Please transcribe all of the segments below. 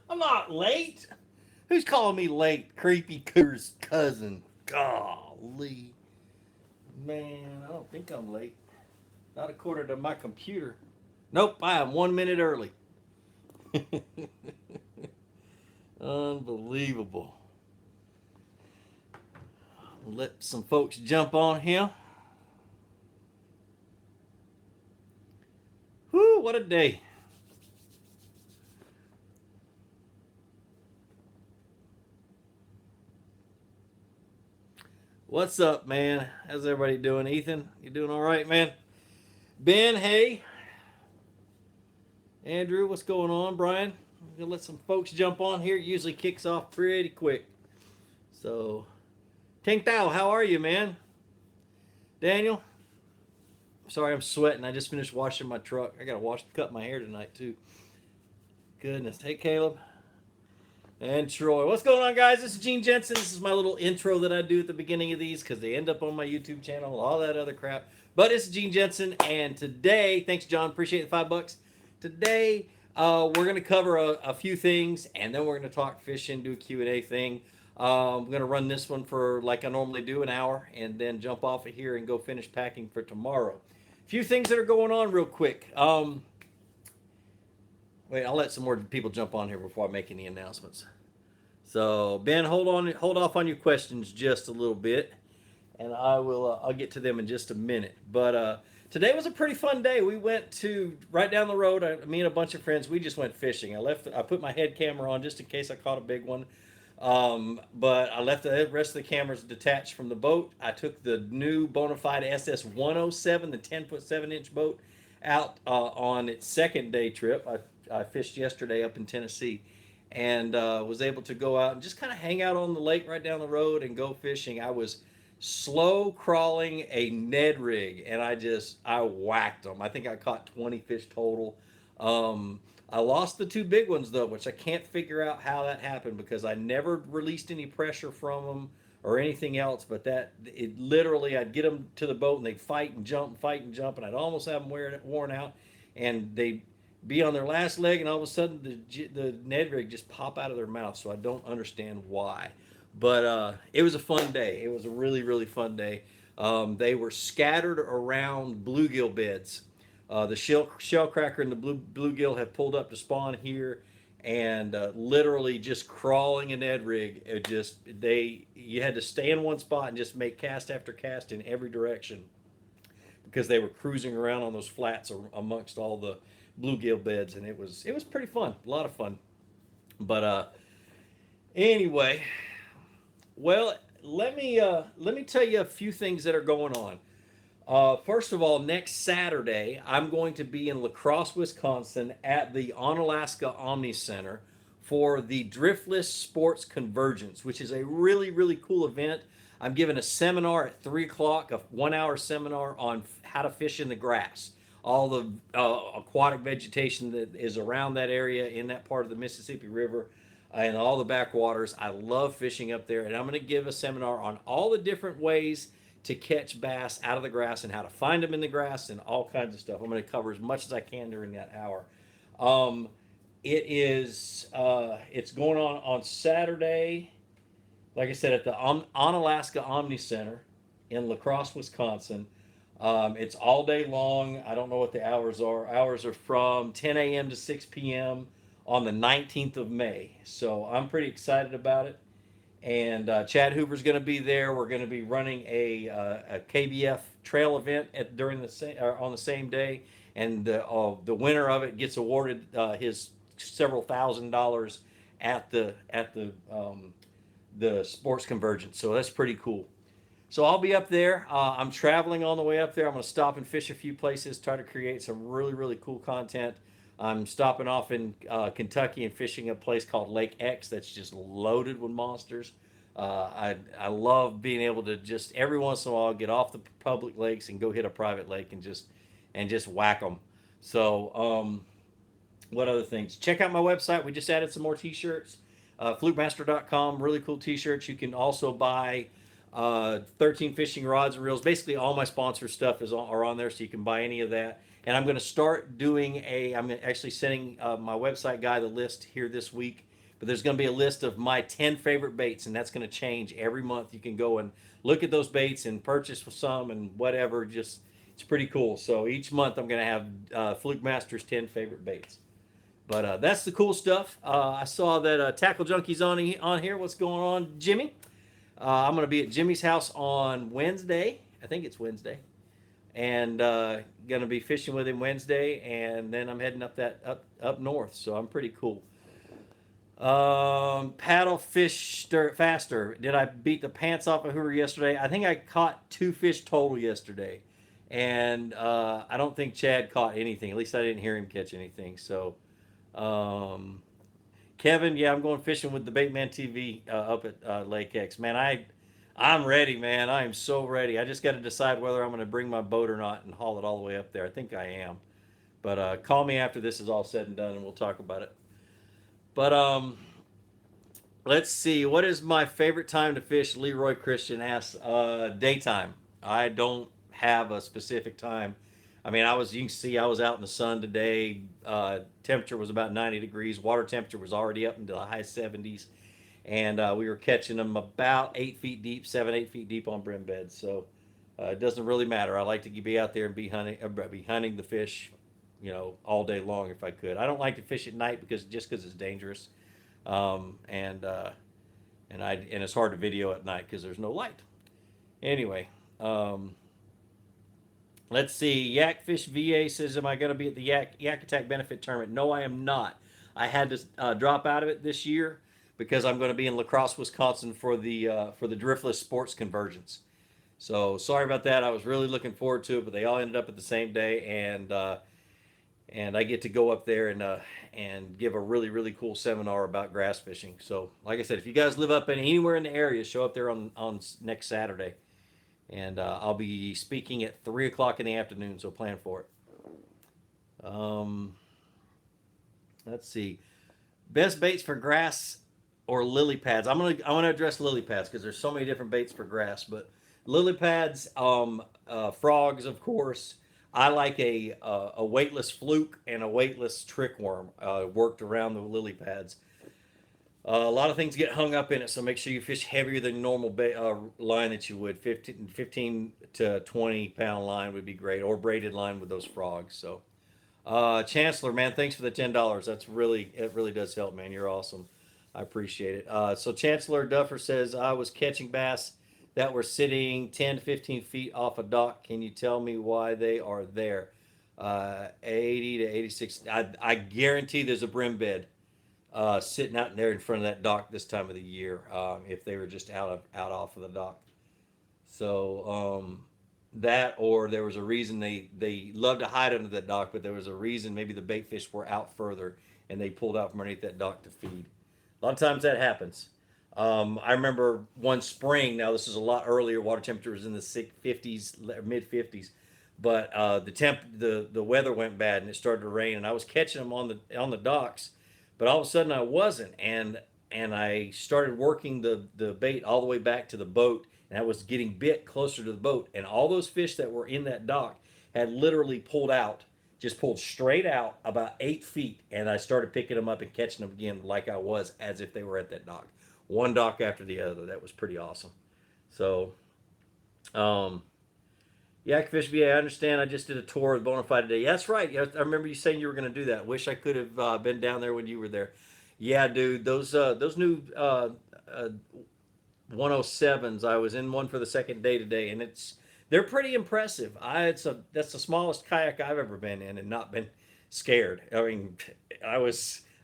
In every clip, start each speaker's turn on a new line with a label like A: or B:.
A: I'm not late. Who's calling me late? Creepy Cooter's cousin. Golly. Man, I don't think I'm late. Not according to my computer. Nope, I am 1 minute early. Unbelievable. Let some folks jump on here. Whew, what a day. What's up, man? How's everybody doing? Ethan, you doing all right, man? Ben, hey. Andrew, what's going on? Brian, I'm gonna let some folks jump on here. It usually kicks off pretty quick. So, Ting Tao, how are you, man? Daniel, sorry I'm sweating. I just finished washing my truck. I gotta cut my hair tonight too. Goodness. Hey, Caleb. And Troy. What's going on, guys? This is Gene Jensen. This is my little intro that I do at the beginning of these because they end up on my YouTube channel and all that other crap. But it's Gene Jensen, and today, thanks, John. Appreciate the $5. Today, we're going to cover a few things, and then we're going to talk fishing, do a Q&A thing. I'm going to run this one for, like I normally do, an hour, and then jump off of here and go finish packing for tomorrow. A few things that are going on real quick. Wait, I'll let some more people jump on here before I make any announcements. So Ben, hold off on your questions just a little bit, and I'll get to them in just a minute. But today was a pretty fun day. We went to right down the road. Me and a bunch of friends. We just went fishing. I put my head camera on just in case I caught a big one. But I left the rest of the cameras detached from the boat. I took the new Bonafide SS 107, the 10-foot 7-inch boat, out on its second day trip. I fished yesterday up in Tennessee, and was able to go out and just kind of hang out on the lake right down the road and go fishing. I was slow crawling a Ned rig, and I whacked them. I think I caught 20 fish total. I lost the two big ones though, which I can't figure out how that happened because I never released any pressure from them or anything else. But it literally, I'd get them to the boat and they'd fight and jump, and I'd almost have them worn out, and they'd be on their last leg, and all of a sudden the Ned rig just pop out of their mouth. So I don't understand why. But it was a fun day. It was a really, really fun day. They were scattered around bluegill beds. The shell cracker and the bluegill have pulled up to spawn here, and literally just crawling a Ned rig. You had to stay in one spot and just make cast after cast in every direction because they were cruising around on those flats amongst all the bluegill beds, and it was pretty fun, a lot of fun. But anyway, well, let me tell you a few things that are going on. First of all, next Saturday, I'm going to be in La Crosse, Wisconsin at the Onalaska Omni Center for the Driftless Sports Convergence, which is a really, really cool event. I'm giving a seminar at 3 o'clock, a 1 hour seminar on how to fish in the grass. All the aquatic vegetation that is around that area in that part of the Mississippi River and all the backwaters. I love fishing up there, and I'm going to give a seminar on all the different ways to catch bass out of the grass and how to find them in the grass and all kinds of stuff. I'm going to cover as much as I can during that hour. It's going on Saturday, like I said, at the Onalaska Omni Center in La Crosse, Wisconsin. It's all day long. I don't know what the hours are. Hours are from 10 a.m. to 6 p.m. on the 19th of May. So I'm pretty excited about it. And Chad Hoover's going to be there. We're going to be running a KBF trail event on the same day, and the winner of it gets awarded his several $1,000s at the sports convergence. So that's pretty cool. So I'll be up there. I'm traveling on the way up there. I'm going to stop and fish a few places, try to create some really, really cool content. I'm stopping off in Kentucky and fishing a place called Lake X that's just loaded with monsters. I love being able to just every once in a while get off the public lakes and go hit a private lake and just whack them. So what other things? Check out my website. We just added some more T-shirts. Flukemastr.com. Really cool T-shirts. You can also buy 13 fishing rods and reels. Basically, all my sponsor stuff are on there, so you can buy any of that. And I'm going to start doing I'm actually sending my website guy the list here this week. But there's going to be a list of my 10 favorite baits, and that's going to change every month. You can go and look at those baits and purchase some and whatever. Just it's pretty cool. So each month I'm going to have Flukemastr's 10 favorite baits. But that's the cool stuff. I saw that Tackle Junkie's on here. What's going on, Jimmy? I'm going to be at Jimmy's house on Wednesday. I think it's Wednesday, and going to be fishing with him Wednesday, and then I'm heading up north. So I'm pretty cool. Paddle fish faster. Did I beat the pants off a hooer yesterday? I think I caught 2 fish total yesterday, and I don't think Chad caught anything. At least I didn't hear him catch anything. So, Kevin, yeah, I'm going fishing with the Baitman TV up at Lake X. Man, I'm ready, man. I am so ready. I just got to decide whether I'm going to bring my boat or not and haul it all the way up there. I think I am. But call me after this is all said and done, and we'll talk about it. But let's see. What is my favorite time to fish? Leroy Christian asks. Daytime. I don't have a specific time. I mean, you can see I was out in the sun today. Temperature was about 90 degrees. Water temperature was already up into the high 70s. And we were catching them about 8 feet deep, 8 feet deep on brim beds. So it doesn't really matter. I like to be out there and be hunting the fish, all day long if I could. I don't like to fish at night because it's dangerous, and it's hard to video at night because there's no light. Anyway, let's see. Yakfish VA says, "Am I going to be at the Yak Attack benefit tournament?" No, I am not. I had to drop out of it this year because I'm going to be in La Crosse, Wisconsin for the driftless sports convergence. So sorry about that. I was really looking forward to it, but they all ended up at the same day, and I get to go up there and give a really, really cool seminar about grass fishing. So, like I said, if you guys live up anywhere in the area, show up there on next Saturday, and I'll be speaking at 3 o'clock in the afternoon. So plan for it. Let's see, best baits for grass or lily pads. I want to address lily pads because there's so many different baits for grass, but lily pads, frogs, of course. I like a weightless fluke and a weightless trick worm worked around the lily pads. A lot of things get hung up in it, so make sure you fish heavier than normal line that you would. 15 to 20 pound line would be great, or braided line with those frogs. So, Chancellor, man, thanks for the $10. It really does help, man. You're awesome. I appreciate it. So Chancellor Duffer says, I was catching bass that were sitting 10 to 15 feet off a dock. Can you tell me why they are there? 80 to 86. I guarantee there's a brim bed sitting out there in front of that dock this time of the year, if they were just out off of the dock. So that, or there was a reason they love to hide under that dock, but there was a reason maybe the bait fish were out further and they pulled out from underneath that dock to feed. A lot of times that happens. I remember one spring. Now this is a lot earlier. Water temperature was in the 50s, mid 50s, but the weather went bad and it started to rain. And I was catching them on the docks, but all of a sudden I wasn't. And I started working the bait all the way back to the boat, and I was getting bit closer to the boat. And all those fish that were in that dock had literally pulled straight out about 8 feet, and I started picking them up and catching them again like I was, as if they were at that dock. One dock after the other. That was pretty awesome. So, Yakfish VA, I understand. I just did a tour of Bonafide today. That's right. I remember you saying you were going to do that. Wish I could have been down there when you were there. Yeah, dude. Those new 107s. I was in one for the second day today, and they're pretty impressive. That's the smallest kayak I've ever been in and not been scared. I mean,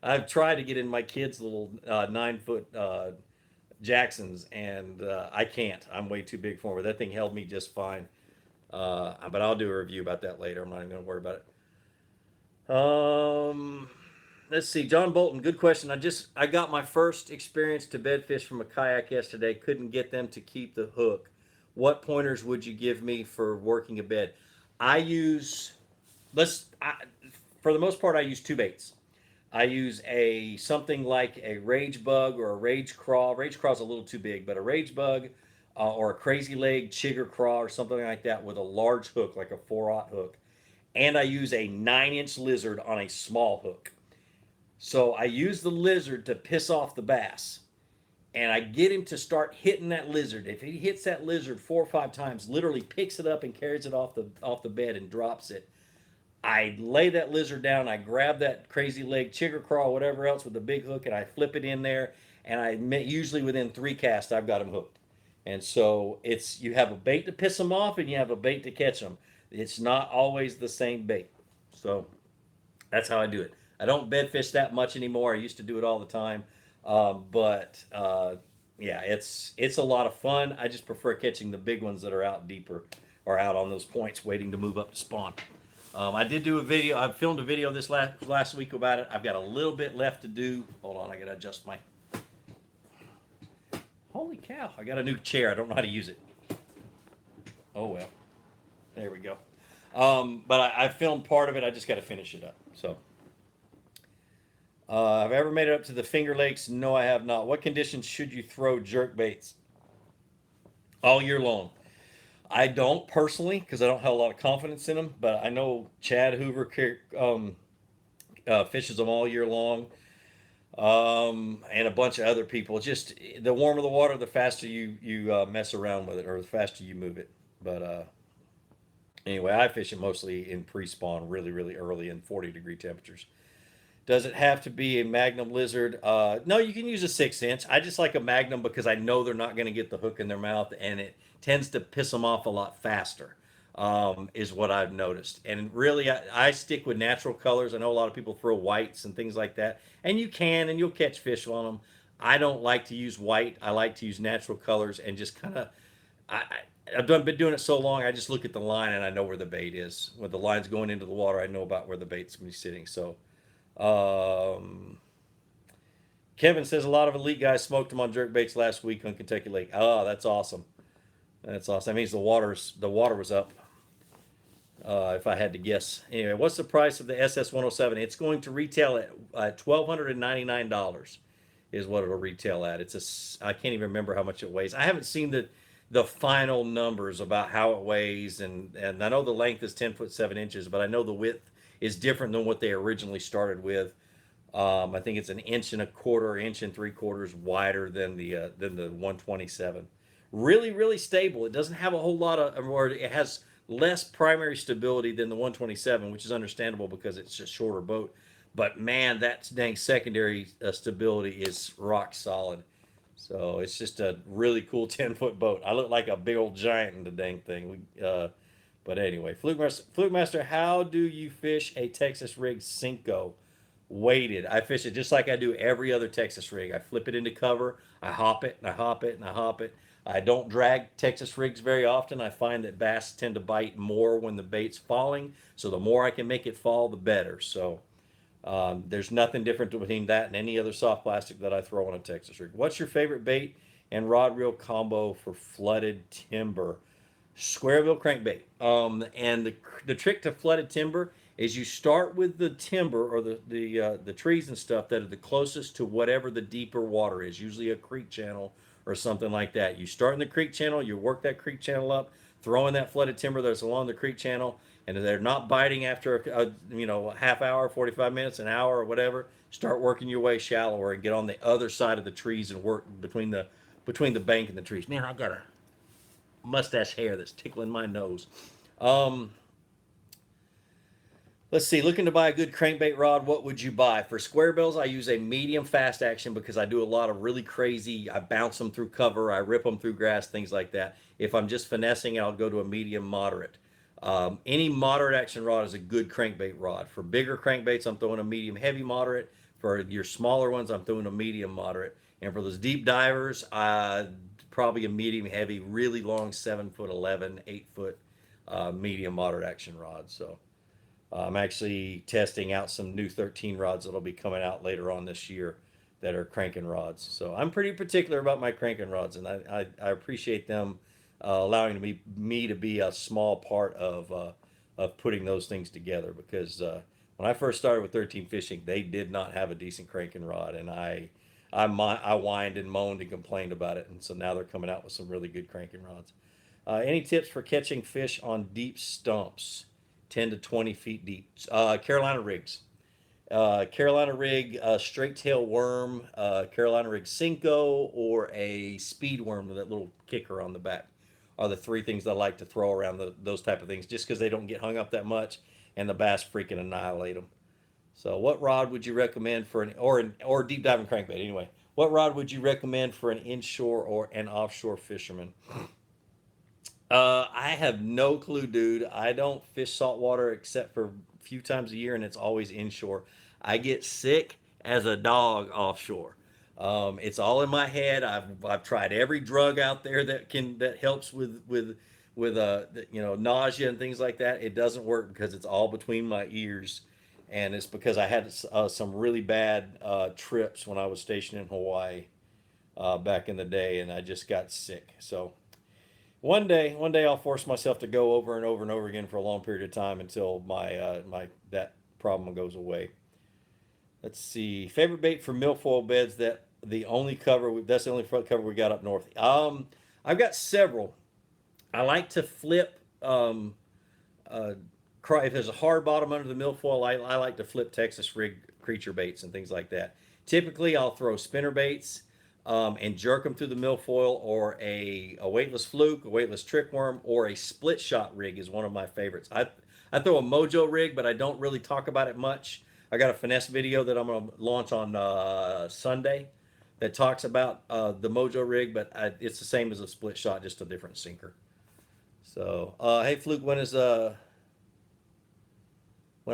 A: I've tried to get in my kids' little 9-foot Jacksons, and I can't. I'm way too big for them. That thing held me just fine. But I'll do a review about that later. I'm not even going to worry about it. Let's see. John Bolton, good question. I got my first experience to bedfish from a kayak yesterday. Couldn't get them to keep the hook. What pointers would you give me for working a bed? For the most part, I use two baits. I use something like a rage bug or a rage craw. Rage craw is a little too big, but a rage bug or a crazy leg chigger craw or something like that with a large hook, like a 4/0 hook. and I use a 9-inch lizard on a small hook. So I use the lizard to piss off the bass, and I get him to start hitting that lizard. If he hits that lizard 4 or 5 times, literally picks it up and carries it off the bed and drops it, I lay that lizard down. I grab that crazy leg, chigger crawl, whatever else with the big hook, and I flip it in there. And usually within 3 casts, I've got him hooked. And so it's you have a bait to piss them off, and you have a bait to catch them. It's not always the same bait. So that's how I do it. I don't bed fish that much anymore. I used to do it all the time, but yeah, it's a lot of fun. I just prefer catching the big ones that are out deeper or out on those points, waiting to move up to spawn. I did do a video. I filmed a video this last week about it. I've got a little bit left to do. Hold on, I gotta adjust my. Holy cow! I got a new chair. I don't know how to use it. Oh well. There we go. But I filmed part of it. I just got to finish it up. So, have I ever made it up to the Finger Lakes? No, I have not. What conditions should you throw jerk baits? All year long. I don't personally because I don't have a lot of confidence in them. But I know Chad Hoover fishes them all year long, and a bunch of other people. Just the warmer the water, the faster you mess around with it, or the faster you move it. But anyway, I fish it mostly in pre-spawn, really, really early in 40-degree temperatures. Does it have to be a Magnum lizard? No, you can use a 6-inch. I just like a Magnum because I know they're not going to get the hook in their mouth, and it tends to piss them off a lot faster, is what I've noticed. And really, I stick with natural colors. I know a lot of people throw whites and things like that, and you can, and you'll catch fish on them. I don't like to use white. I like to use natural colors and just kind of I've been doing it so long. I just look at the line and I know where the bait is. When the line's going into the water, I know about where the bait's going to be sitting. So, um, Kevin says a lot of elite guys smoked them on jerk baits last week on Kentucky Lake. Oh, that's awesome. That's awesome. That means the water was up. If I had to guess. Anyway, what's the price of the SS 107? It's going to retail at $1,299 is what it'll retail at. I can't even remember how much it weighs. I haven't seen the final numbers about how it weighs, and I know the length is 10 foot 7 inches, but I know the width is different than what they originally started with. I think it's an inch and a quarter, inch and 3/4 wider than the 127. Really, really stable. It doesn't have a whole lot of, or it has less primary stability than the 127, which is understandable because it's a shorter boat. But man, that dang secondary stability is rock solid. So it's just a really cool 10-foot boat. I look like a big old giant in the dang thing. But anyway, Flukemastr, how do you fish a Texas rig Cinco? Weighted. I fish it just like I do every other Texas rig. I flip it into cover. I hop it and I hop it and I hop it. I don't drag Texas rigs very often. I find that bass tend to bite more when the bait's falling. So the more I can make it fall, the better. So there's nothing different between that and any other soft plastic that I throw on a Texas rig. What's your favorite bait and rod reel combo for flooded timber? Square bill crankbait. And the trick to flooded timber is you start with the timber or the trees and stuff that are the closest to whatever the deeper water is, usually a creek channel or something like that. You start in the creek channel, you work that creek channel up, throw in that flooded timber that's along the creek channel, and if they're not biting after a half hour, 45 minutes, an hour, or whatever, start working your way shallower and get on the other side of the trees and work between the bank and the trees. Man, I got a mustache hair that's tickling my nose. Let's see, looking to buy a good crankbait rod, what would you buy? For square bills, I use a medium fast action because I do a lot of really crazy, I bounce them through cover, I rip them through grass, things like that. If I'm just finessing, I'll go to a medium moderate. Any moderate action rod is a good crankbait rod. For bigger crankbaits, I'm throwing a medium heavy moderate. For your smaller ones, I'm throwing a medium moderate. And for those deep divers, probably a medium heavy, really long 7'11", 8-foot medium moderate action rod. So I'm actually testing out some new 13 rods that'll be coming out later on this year that are cranking rods. So I'm pretty particular about my cranking rods, and I appreciate them allowing me to be a small part of putting those things together because when I first started with 13 Fishing, they did not have a decent cranking rod, and I whined and moaned and complained about it, and so now they're coming out with some really good cranking rods. Any tips for catching fish on deep stumps? 10 to 20 feet deep. Carolina rigs. Carolina rig, straight tail worm, Carolina rig Cinco, or a speed worm with that little kicker on the back are the three things I like to throw around those type of things, just because they don't get hung up that much, and the bass freaking annihilate them. So, what rod would you recommend for or deep diving crankbait anyway? What rod would you recommend for an inshore or an offshore fisherman? I have no clue, dude. I don't fish saltwater except for a few times a year, and it's always inshore. I get sick as a dog offshore. It's all in my head. I've tried every drug out there that helps with nausea and things like that. It doesn't work because it's all between my ears, and it's because I had some really bad trips when I was stationed in Hawaii back in the day, and I just got sick. So one day I'll force myself to go over and over and over again for a long period of time until my that problem goes away. Let's see. Favorite bait for milfoil beds that's the only front cover we got up north. I've got several. I like to flip uh, if there's a hard bottom under the milfoil, I like to flip Texas rig creature baits and things like that. Typically, I'll throw spinner baits and jerk them through the milfoil, or a weightless fluke, a weightless trick worm, or a split shot rig is one of my favorites. I throw a Mojo rig, but I don't really talk about it much. I got a finesse video that I'm going to launch on Sunday that talks about the Mojo rig, but it's the same as a split shot, just a different sinker. So, hey Fluke, when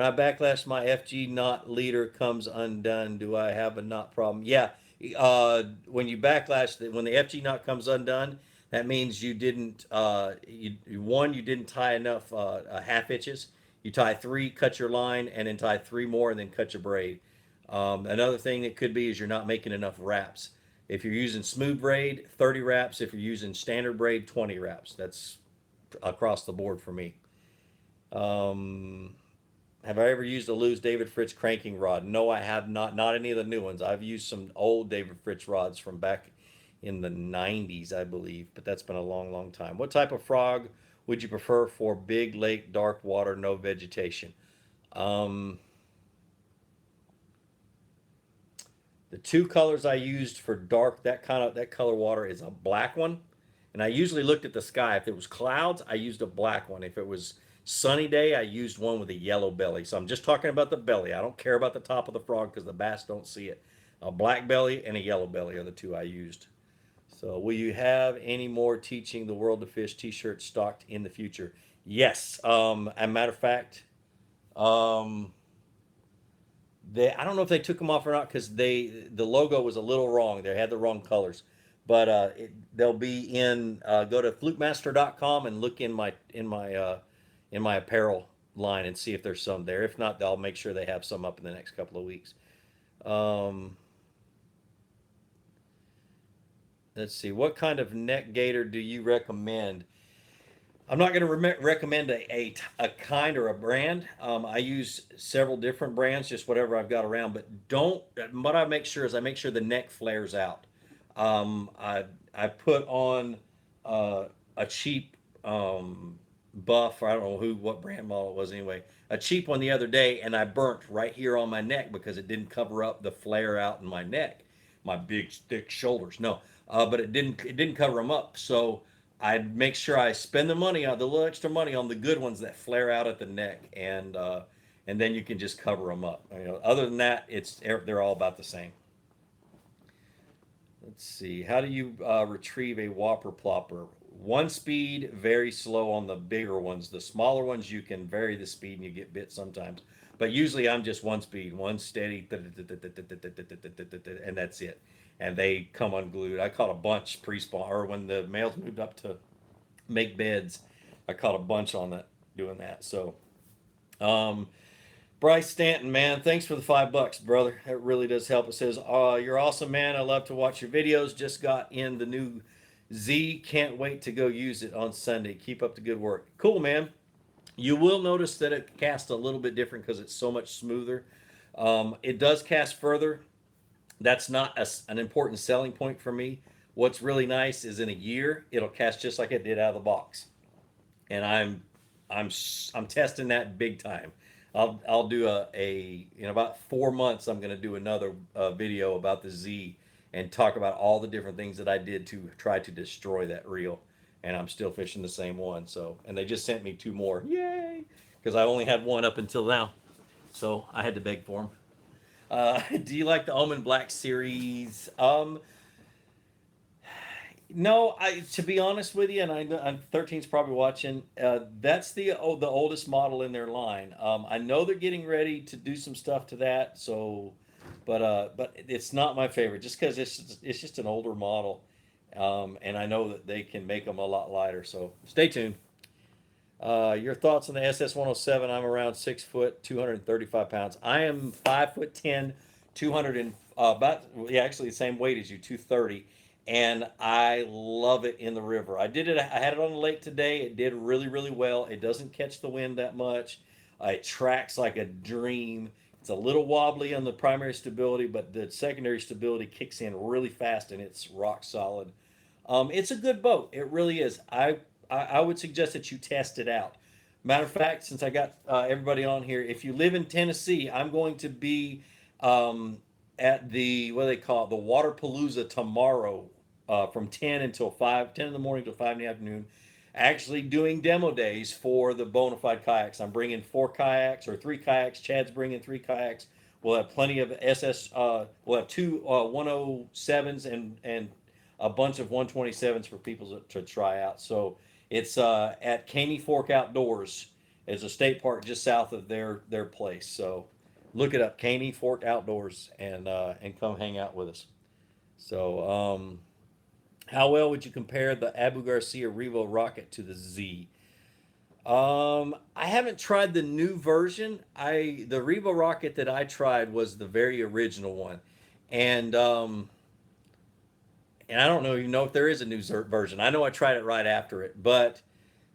A: I backlash my FG knot leader comes undone, do I have a knot problem? Yeah. When you backlash, when the FG knot comes undone, that means you didn't, you didn't tie enough half hitches. You tie three, cut your line, and then tie three more, and then cut your braid. Another thing it could be is you're not making enough wraps. If you're using smooth braid, 30 wraps. If you're using standard braid, 20 wraps. That's across the board for me. Um, have I ever used a loose David Fritz cranking rod? No, I have not. Not any of the new ones. I've used some old David Fritz rods from back in the 90s, I believe, but that's been a long, long time. What type of frog would you prefer for big lake, dark water, no vegetation? Um, the two colors I used for dark, that color water is a black one, and I usually looked at the sky. If it was clouds, I used a black one. If it was sunny day, I used one with a yellow belly. So I'm just talking about the belly. I don't care about the top of the frog because the bass don't see it. A black belly and a yellow belly are the two I used. So will you have any more teaching the world to fish t-shirts stocked in the future? Yes. As a matter of fact, um, I don't know if they took them off or not because the logo was a little wrong. They had the wrong colors, but they'll be in. Go to flukemaster.com and look in my apparel line and see if there's some there. If not, I'll make sure they have some up in the next couple of weeks. Um, let's see. What kind of neck gaiter do you recommend? I'm not going to recommend a kind or a brand. I use several different brands, just whatever I've got around. But don't. What I make sure is I make sure the neck flares out. I put on a cheap buff, or I don't know what brand model it was anyway. A cheap one the other day, and I burnt right here on my neck because it didn't cover up the flare out in my neck, my big thick shoulders. No, but it didn't cover them up. So I'd make sure I spend the money on the little extra money on the good ones that flare out at the neck, and then you can just cover them up. Other than that, they're all about the same. Let's see. How do you retrieve a whopper plopper? One speed, very slow on the bigger ones. The smaller ones, you can vary the speed and you get bit sometimes. But usually I'm just one speed, one steady, and that's it. And they come unglued. I caught a bunch pre-spawn, or when the males moved up to make beds, I caught a bunch on that doing that. So, um, Bryce Stanton, man, thanks for the $5, brother. That really does help. It says, "You're awesome, man. I love to watch your videos. Just got in the new Z. Can't wait to go use it on Sunday. Keep up the good work." Cool, man. You will notice that it casts a little bit different because it's so much smoother. It does cast further. That's not an important selling point for me. What's really nice is in a year, it'll cast just like it did out of the box. And I'm testing that big time. I'll do a in about 4 months. I'm going to do another video about the Z and talk about all the different things that I did to try to destroy that reel. And I'm still fishing the same one. So, and they just sent me 2 more. Yay! Because I only had one up until now, so I had to beg for them. Do you like the Omen Black series? No, I to be honest with you, and I'm 13's probably watching. That's the oldest model in their line. I know they're getting ready to do some stuff to that. So, but it's not my favorite just because it's just an older model, and I know that they can make them a lot lighter. So stay tuned. Your thoughts on the SS-107? I'm around 6 foot, 235 pounds. I am 5 foot 10, 200 and about yeah, actually the same weight as you, 230, and I love it in the river. I did it. I had it on the lake today. It did really really well. It doesn't catch the wind that much. It tracks like a dream. It's a little wobbly on the primary stability, but the secondary stability kicks in really fast, and it's rock solid. It's a good boat. It really is. I would suggest that you test it out. Matter of fact, since I got everybody on here, if you live in Tennessee, I'm going to be at the what do they call it, the Waterpalooza tomorrow, from 10 in the morning till 5 in the afternoon. Actually doing demo days for the Bonafide kayaks. I'm bringing 4 kayaks or 3 kayaks. Chad's bringing 3 kayaks. We'll have plenty of SS. We'll have two 107s and a bunch of 127s for people to try out. So it's at Caney Fork Outdoors. It's a state park just south of their place. So look it up, Caney Fork Outdoors, and come hang out with us. So how well would you compare the Abu Garcia Revo rocket to the Z? I haven't tried the new version. The Revo rocket that I tried was the very original one, and I don't know even know if there is a new version. I know I tried it right after it, but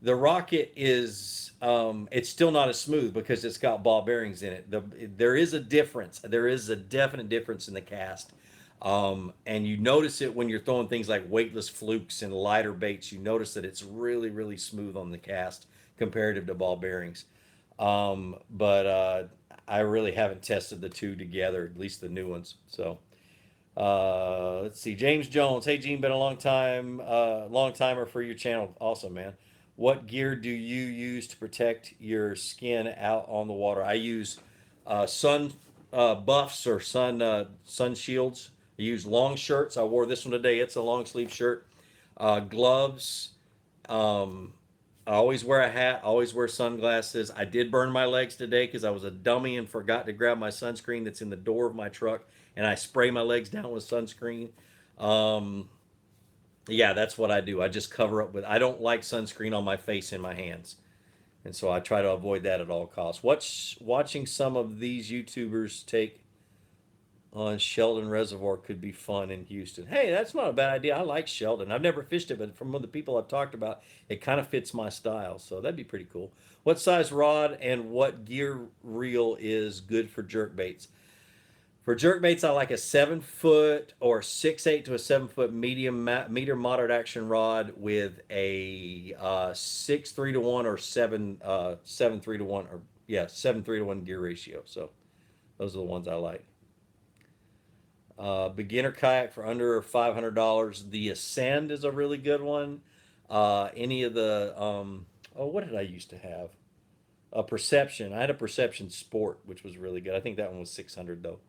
A: the rocket is it's still not as smooth because it's got ball bearings in it. There is a difference. There is a definite difference in the cast. And you notice it when you're throwing things like weightless flukes and lighter baits. You notice that it's really, really smooth on the cast comparative to ball bearings. But I really haven't tested the two together, at least the new ones. So let's see. James Jones. Hey, Gene, been a long timer for your channel. Awesome, man. What gear do you use to protect your skin out on the water? I use sun buffs or sun shields. I use long shirts. I wore this one today. It's a long sleeve shirt. Gloves. I always wear a hat. Always wear sunglasses. I did burn my legs today because I was a dummy and forgot to grab my sunscreen that's in the door of my truck, and I spray my legs down with sunscreen. Yeah, that's what I do. I just cover up with. I don't like sunscreen on my face and my hands, and so I try to avoid that at all costs. Watching some of these YouTubers take on Sheldon Reservoir could be fun in Houston. Hey, that's not a bad idea. I like Sheldon. I've never fished it, but from the people I've talked about, it kind of fits my style, so that'd be pretty cool. What size rod and what gear reel is good for jerk baits? For jerk baits, I like a 7 foot or 6/8 to a 7 foot medium meter moderate action rod with a 6:3 to 1 or 7:3 to 1 or yeah 7:3 to 1 gear ratio. So those are the ones I like. Beginner kayak for under $500. The Ascend is a really good one. Any of the what did I used to have? A Perception. I had a Perception Sport, which was really good. I think that one was 600 though.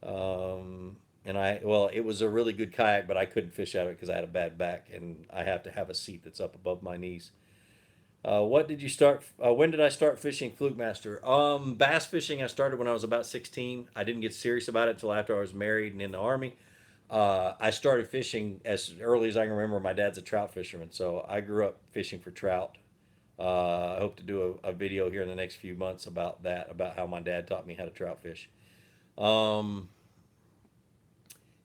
A: It was a really good kayak, but I couldn't fish out of it because I had a bad back, and I have to have a seat that's up above my knees. What did you start? When did I start fishing Flukemastr? Bass fishing I started when I was about 16. I didn't get serious about it until after I was married and in the Army. I started fishing as early as I can remember. My dad's a trout fisherman, so I grew up fishing for trout. I hope to do a video here in the next few months about that, about how my dad taught me how to trout fish.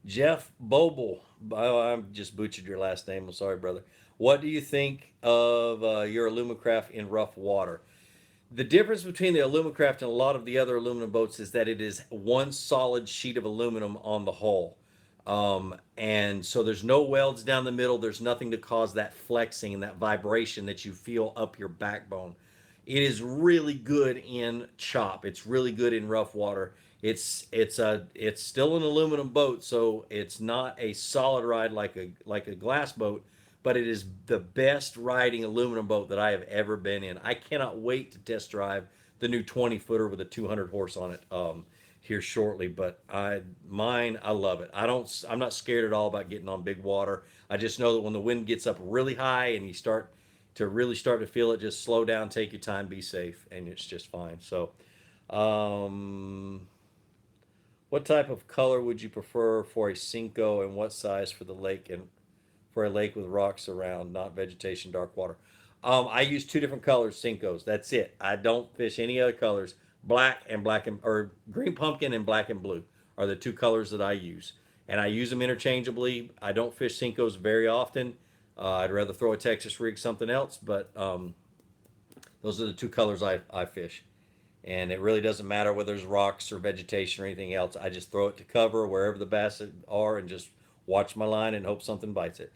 A: Jeff Boble. Oh, I just butchered your last name. I'm sorry, brother. What do you think of your Alumacraft in rough water? The difference between the Alumacraft and a lot of the other aluminum boats is that it is one solid sheet of aluminum on the hull. And so there's no welds down the middle. There's nothing to cause that flexing and that vibration that you feel up your backbone. It is really good in chop. It's really good in rough water. It's still an aluminum boat, so it's not a solid ride like a glass boat, but it is the best riding aluminum boat that I have ever been in. I cannot wait to test drive the new 20 footer with a 200 horse on it. Here shortly, but I love it. I'm not scared at all about getting on big water. I just know that when the wind gets up really high and you start to feel it, just slow down, take your time, be safe, and it's just fine. So, um, what type of color would you prefer for a Cinco, and what size for the lake and for a lake with rocks around, not vegetation, dark water? I use two different colors, Cincos. That's it. I don't fish any other colors. Black and or green pumpkin and black and blue are the two colors that I use, and I use them interchangeably. I don't fish Cincos very often. I'd rather throw a Texas rig something else, but those are the two colors I fish. And it really doesn't matter whether there's rocks or vegetation or anything else. I just throw it to cover wherever the bass are and just watch my line and hope something bites it.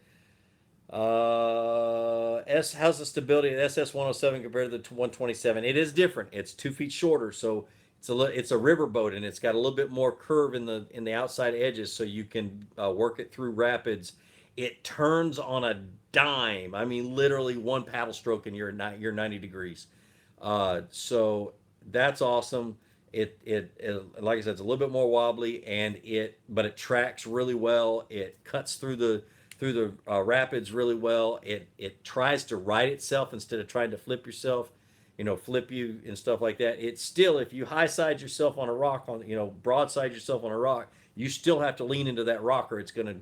A: How's the stability of SS 107 compared to the 127? It is different. It's 2 feet shorter, so it's a river boat, and it's got a little bit more curve in the outside edges, so you can work it through rapids. It turns on a dime. I mean, literally one paddle stroke and you're 90 degrees. So that's awesome. It like I said, it's a little bit more wobbly, but it tracks really well. It cuts through the rapids really well. It tries to right itself instead of trying to flip yourself, flip you and stuff like that. It's still, if you high side yourself on a rock, broadside yourself on a rock, you still have to lean into that rock or it's going to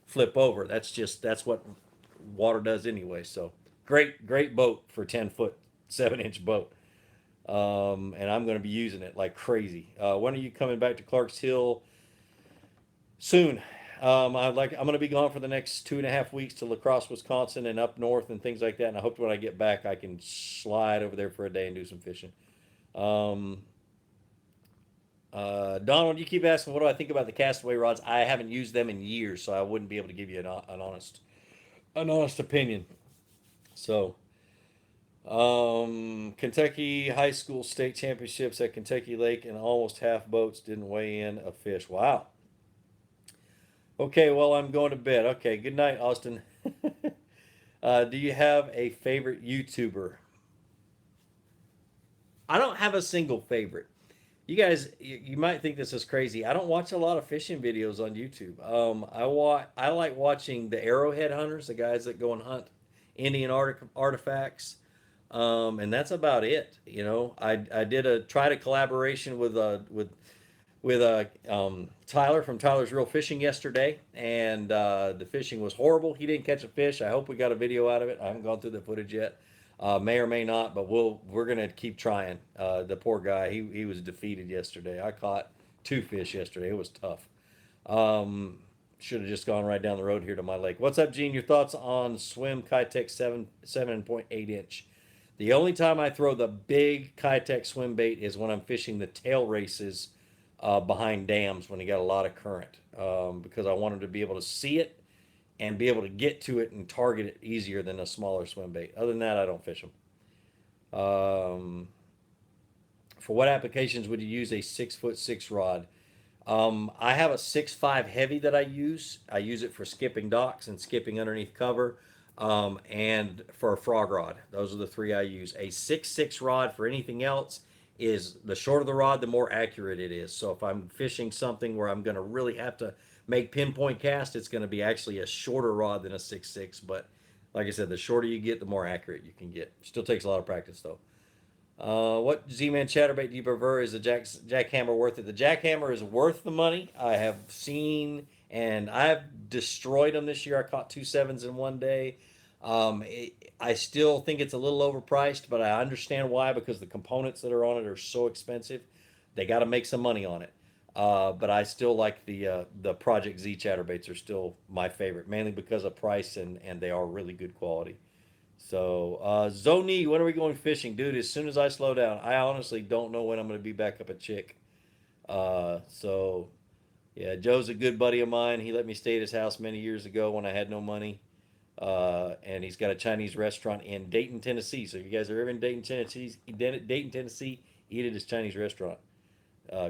A: flip over. That's what water does anyway. So great boat for 10 foot, 7 inch boat. And I'm going to be using it like crazy. When are you coming back to Clarks Hill? Soon. I'm going to be gone for the next 2.5 weeks to La Crosse, Wisconsin, and up north and things like that. And I hope when I get back, I can slide over there for a day and do some fishing. Donald, you keep asking, what do I think about the castaway rods? I haven't used them in years, so I wouldn't be able to give you an honest opinion. So, Kentucky high school state championships at Kentucky Lake, and almost half boats didn't weigh in a fish. Wow. Okay, well, I'm going to bed. Okay, good night, Austin. Do you have a favorite YouTuber? I don't have a single favorite. You guys, you might think this is crazy. I don't watch a lot of fishing videos on YouTube. I like watching the arrowhead hunters, the guys that go and hunt Indian artifacts, and that's about it. I did tried a collaboration with Tyler from Tyler's Real Fishing yesterday, and the fishing was horrible. He didn't catch a fish. I hope we got a video out of it. I haven't gone through the footage yet. May or may not, but we're gonna keep trying. The poor guy, he was defeated yesterday. I caught 2 fish yesterday. It was tough. Should have just gone right down the road here to my lake. What's up, Gene? Your thoughts on swim Kitech 7.8 inch? The only time I throw the big Kitech swim bait is when I'm fishing the tail races behind dams when you got a lot of current, because I wanted to be able to see it and be able to get to it and target it easier than a smaller swim bait. Other than that, I don't fish them. For what applications would you use a 6'6" rod? I have a 6'5" heavy that I use. I use it for skipping docks and skipping underneath cover, and for a frog rod. Those are the three I use. A 6'6" rod for anything else is the shorter the rod, the more accurate it is. So if I'm fishing something where I'm going to really have to make pinpoint cast, it's going to be actually a shorter rod than a 6'6". But like I said, the shorter you get, the more accurate you can get. Still takes a lot of practice though. What Z-Man chatterbait do you prefer? Is the jackhammer worth it? The jackhammer is worth the money. I have seen and I've destroyed them this year. I caught 2 7s in one day. I still think it's a little overpriced, but I understand why, because the components that are on it are so expensive. They got to make some money on it. But I still like the Project Z chatterbaits are still my favorite, mainly because of price and they are really good quality. So, Zoni, when are we going fishing? Dude, as soon as I slow down. I honestly don't know when I'm going to be back up at Chick. So, Yeah, Joe's a good buddy of mine. He let me stay at his house many years ago when I had no money. And he's got a Chinese restaurant in Dayton, Tennessee. So if you guys are ever in Dayton, Tennessee, eat at his Chinese restaurant.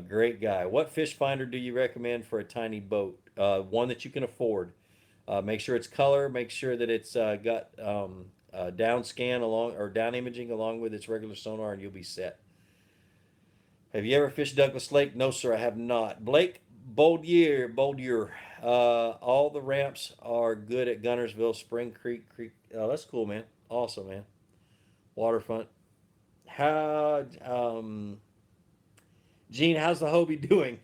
A: Great guy. What fish finder do you recommend for a tiny boat? One that you can afford. Make sure it's color. Make sure that it's got down scan along or down imaging along with its regular sonar, and you'll be set. Have you ever fished Douglas Lake? No, sir, I have not. Blake Boldier. All the ramps are good at Gunnersville, Spring Creek. Oh, that's cool, man. Awesome, man. Waterfront. How, Gene, how's the Hobie doing?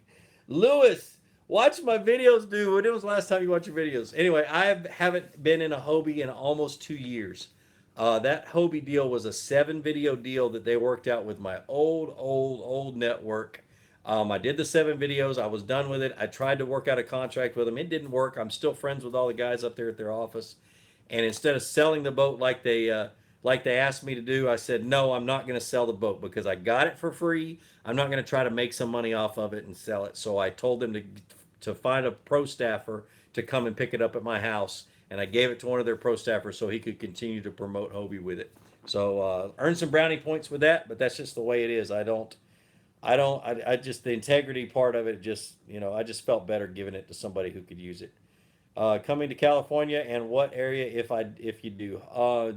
A: Lewis, watch my videos, dude. When was the last time you watched your videos? Anyway, haven't been in a Hobie in almost 2 years. That Hobie deal was a 7 video deal that they worked out with my old network. I did the 7 videos. I was done with it. I tried to work out a contract with them. It didn't work. I'm still friends with all the guys up there at their office. And instead of selling the boat like they asked me to do, I said no. I'm not going to sell the boat because I got it for free. I'm not going to try to make some money off of it and sell it. So I told them to find a pro staffer to come and pick it up at my house, and I gave it to one of their pro staffers so he could continue to promote Hobie with it. So earned some brownie points with that, but that's just the way it is. I just the integrity part of it. Just I just felt better giving it to somebody who could use it. Coming to California, and what area if you do?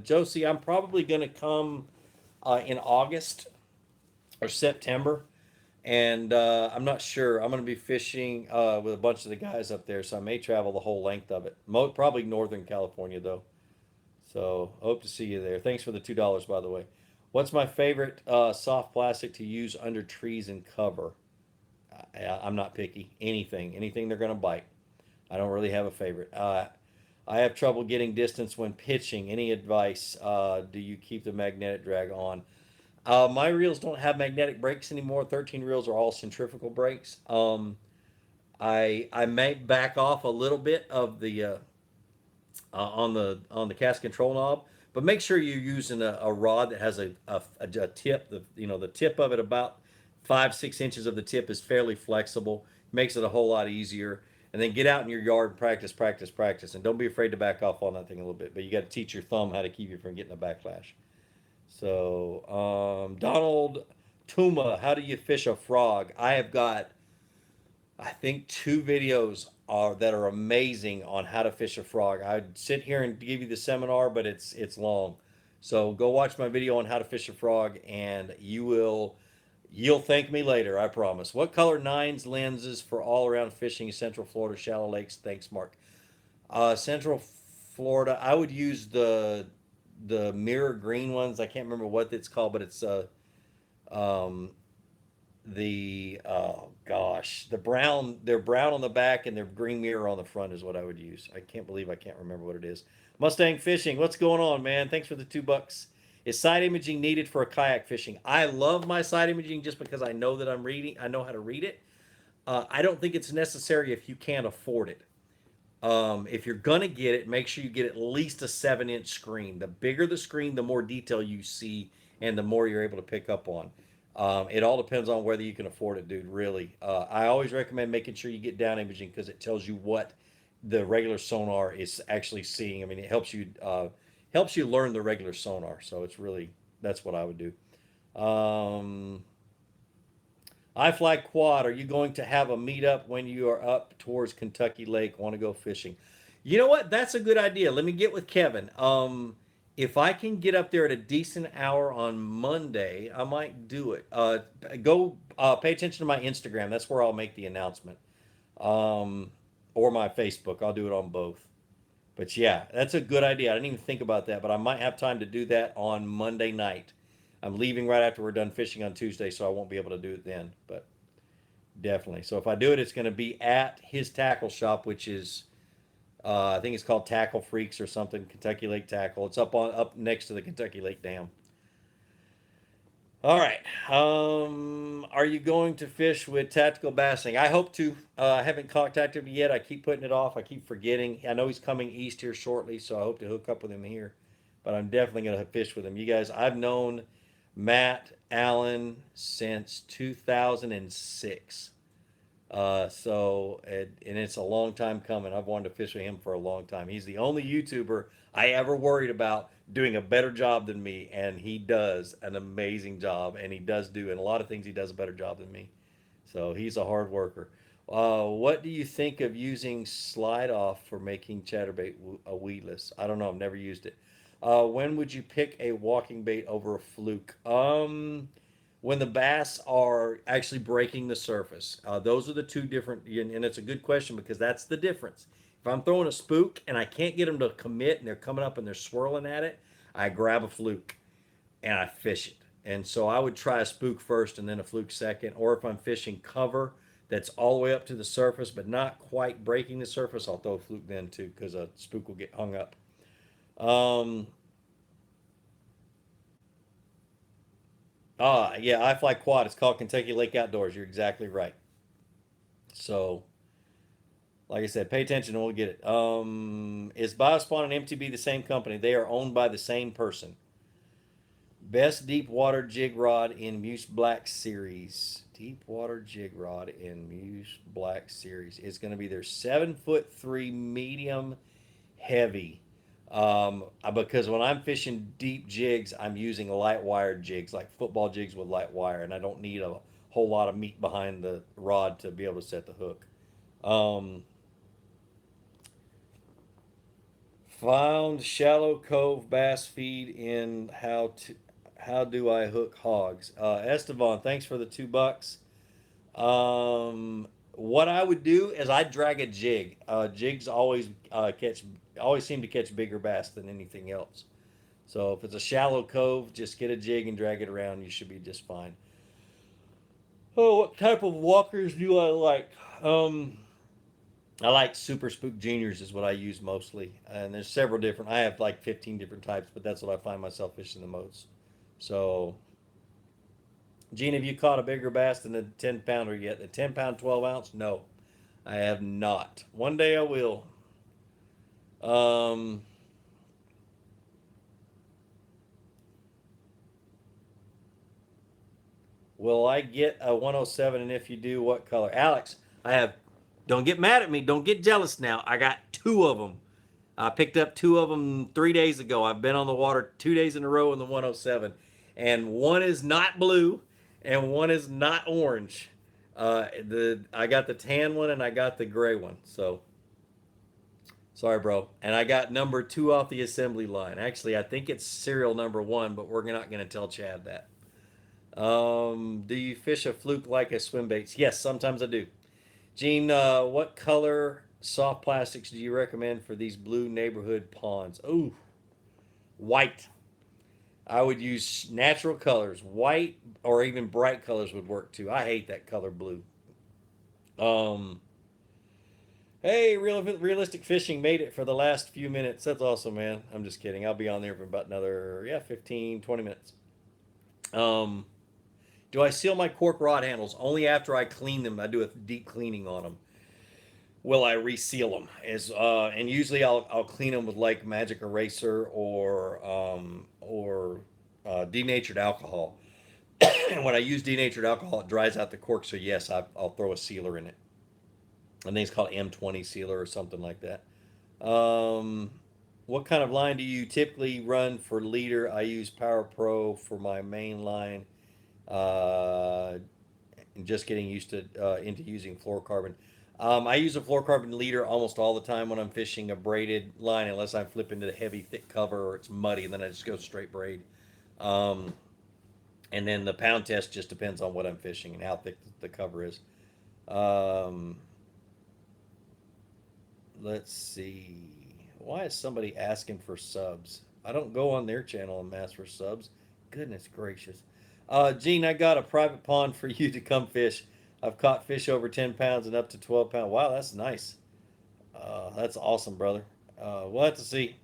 A: Josie, I'm probably going to come in August or September, and I'm not sure. I'm going to be fishing with a bunch of the guys up there, so I may travel the whole length of it. Probably Northern California though. So hope to see you there. Thanks for the $2, by the way. What's my favorite soft plastic to use under trees and cover? I'm not picky. Anything they're going to bite. I don't really have a favorite. I have trouble getting distance when pitching. Any advice? Do you keep the magnetic drag on? My reels don't have magnetic brakes anymore. 13 reels are all centrifugal brakes. I may back off a little bit of the on the cast control knob, but make sure you're using a rod that has a tip. The tip of it about 5-6 inches of the tip is fairly flexible. Makes it a whole lot easier. And then get out in your yard and practice, and don't be afraid to back off on that thing a little bit. But you got to teach your thumb how to keep you from getting a backlash. So, Donald Tuma, how do you fish a frog? I have got, I think, 2 videos that are amazing on how to fish a frog. I'd sit here and give you the seminar, but it's long. So go watch my video on how to fish a frog, and you'll thank me later. I promise. What color nines lenses for all around fishing Central Florida shallow lakes? Thanks, Mark. Central Florida, I would use the mirror green ones. I can't remember what it's called, but it's um the oh gosh, the brown. They're brown on the back and they're green mirror on the front is what I would use. I can't believe I can't remember what it is. Mustang Fishing, what's going on, man? Thanks for the $2. Is side imaging needed for a kayak fishing? I love my side imaging just because I know that I know how to read it. I don't think it's necessary if you can't afford it. If you're gonna get it, make sure you get at least a 7-inch screen. The bigger the screen, the more detail you see, and the more you're able to pick up on. It all depends on whether you can afford it, dude. Really, I always recommend making sure you get down imaging because it tells you what the regular sonar is actually seeing. I mean, it helps you learn the regular sonar. So it's really that's what I would do. Um, iFly Quad, are you going to have a meetup when you are up towards Kentucky Lake? Want to go fishing? You know what? That's a good idea. Let me get with Kevin. If I can get up there at a decent hour on Monday, I might do it. Go pay attention to my Instagram. That's where I'll make the announcement. Or my Facebook. I'll do it on both. But yeah, that's a good idea. I didn't even think about that, but I might have time to do that on Monday night. I'm leaving right after we're done fishing on Tuesday, so I won't be able to do it then. But definitely. So if I do it, it's going to be at his tackle shop, which is I think it's called Tackle Freaks or something. Kentucky Lake Tackle. It's up next to the Kentucky Lake Dam. All right. Are you going to fish with tactical bassing? I hope to. I haven't contacted him yet. I keep putting it off. I keep forgetting. I know he's coming east here shortly, so I hope to hook up with him here. But I'm definitely going to fish with him. You guys, I've known Matt Allen since 2006. And it's a long time coming. I've wanted to fish with him for a long time. He's the only YouTuber I ever worried about doing a better job than me, and he does an amazing job. And he does do in a lot of things. He does a better job than me. So he's a hard worker. What do you think of using slide off for making chatterbait weedless? I don't know. I've never used it. When would you pick a walking bait over a fluke? When the bass are actually breaking the surface. Those are the two different, and it's a good question because that's the difference. If I'm throwing a spook and I can't get them to commit and they're coming up and they're swirling at it, I grab a fluke and I fish it. And so I would try a spook first and then a fluke second. Or if I'm fishing cover that's all the way up to the surface but not quite breaking the surface, I'll throw a fluke then too because a spook will get hung up. Um, yeah, I fly quad. It's called Kentucky Lake Outdoors. You're exactly right. So, like I said, pay attention and we'll get it. Is Biospawn and MTB the same company? They are owned by the same person. Best deep water jig rod in Muse Black Series. Deep water jig rod in Muse Black Series is going to be their 7'3" medium heavy. Because when I'm fishing deep jigs, I'm using light wired jigs, like football jigs with light wire, and I don't need a whole lot of meat behind the rod to be able to set the hook. Um, Found shallow cove bass feed in how do I hook hogs? Estevan, thanks for the $2. What I would do is I'd drag a jig. Jigs always seem to catch bigger bass than anything else. So if it's a shallow cove, just get a jig and drag it around. You should be just fine. Oh, what type of walkers do I like? I like Super Spook Juniors is what I use mostly, and there's several different. I have like 15 different types, but that's what I find myself fishing the most. So, Gene, have you caught a bigger bass than a 10 pounder yet? A 10 pound 12 ounce? No, I have not. One day I will. Um, will I get a 107? And if you do, what color? Alex, I have. Don't get mad at me. Don't get jealous now. I got two of them. I picked up two of them 3 days ago. I've been on the water 2 days in a row in the 107, and one is not blue, and one is not orange. The I got the tan one and I got the gray one. So sorry, bro. And I got number two off the assembly line. Actually, I think it's serial number one, but we're not going to tell Chad that. Do you fish a fluke like a swim baits? Yes, sometimes I do. Gene, what color soft plastics do you recommend for these blue neighborhood ponds? Ooh, white. I would use natural colors. White or even bright colors would work too. I hate that color blue. Um, hey, realistic fishing made it for the last few minutes. That's awesome, man. I'm just kidding. I'll be on there for about another 15, 20 minutes. Um, do I seal my cork rod handles only after I clean them? I do a deep cleaning on them. Will I reseal them? And usually I'll clean them with like magic eraser or denatured alcohol. And when I use denatured alcohol, it dries out the cork. So yes, I'll throw a sealer in it. I think it's called M20 sealer or something like that. Um, what kind of line do you typically run for leader? I use Power Pro for my main line. Uh, and just getting used to into using fluorocarbon. I use a fluorocarbon leader almost all the time when I'm fishing a braided line, unless I'm flipping to the heavy, thick cover or it's muddy, and then I just go straight braid. Um, and then the pound test just depends on what I'm fishing and how thick the cover is. Um, let's see. Why is somebody asking for subs? I don't go on their channel and ask for subs. Goodness gracious. Gene, I got a private pond for you to come fish. I've caught fish over 10 pounds and up to 12 pounds. Wow, that's nice. That's awesome, brother. We'll have to see.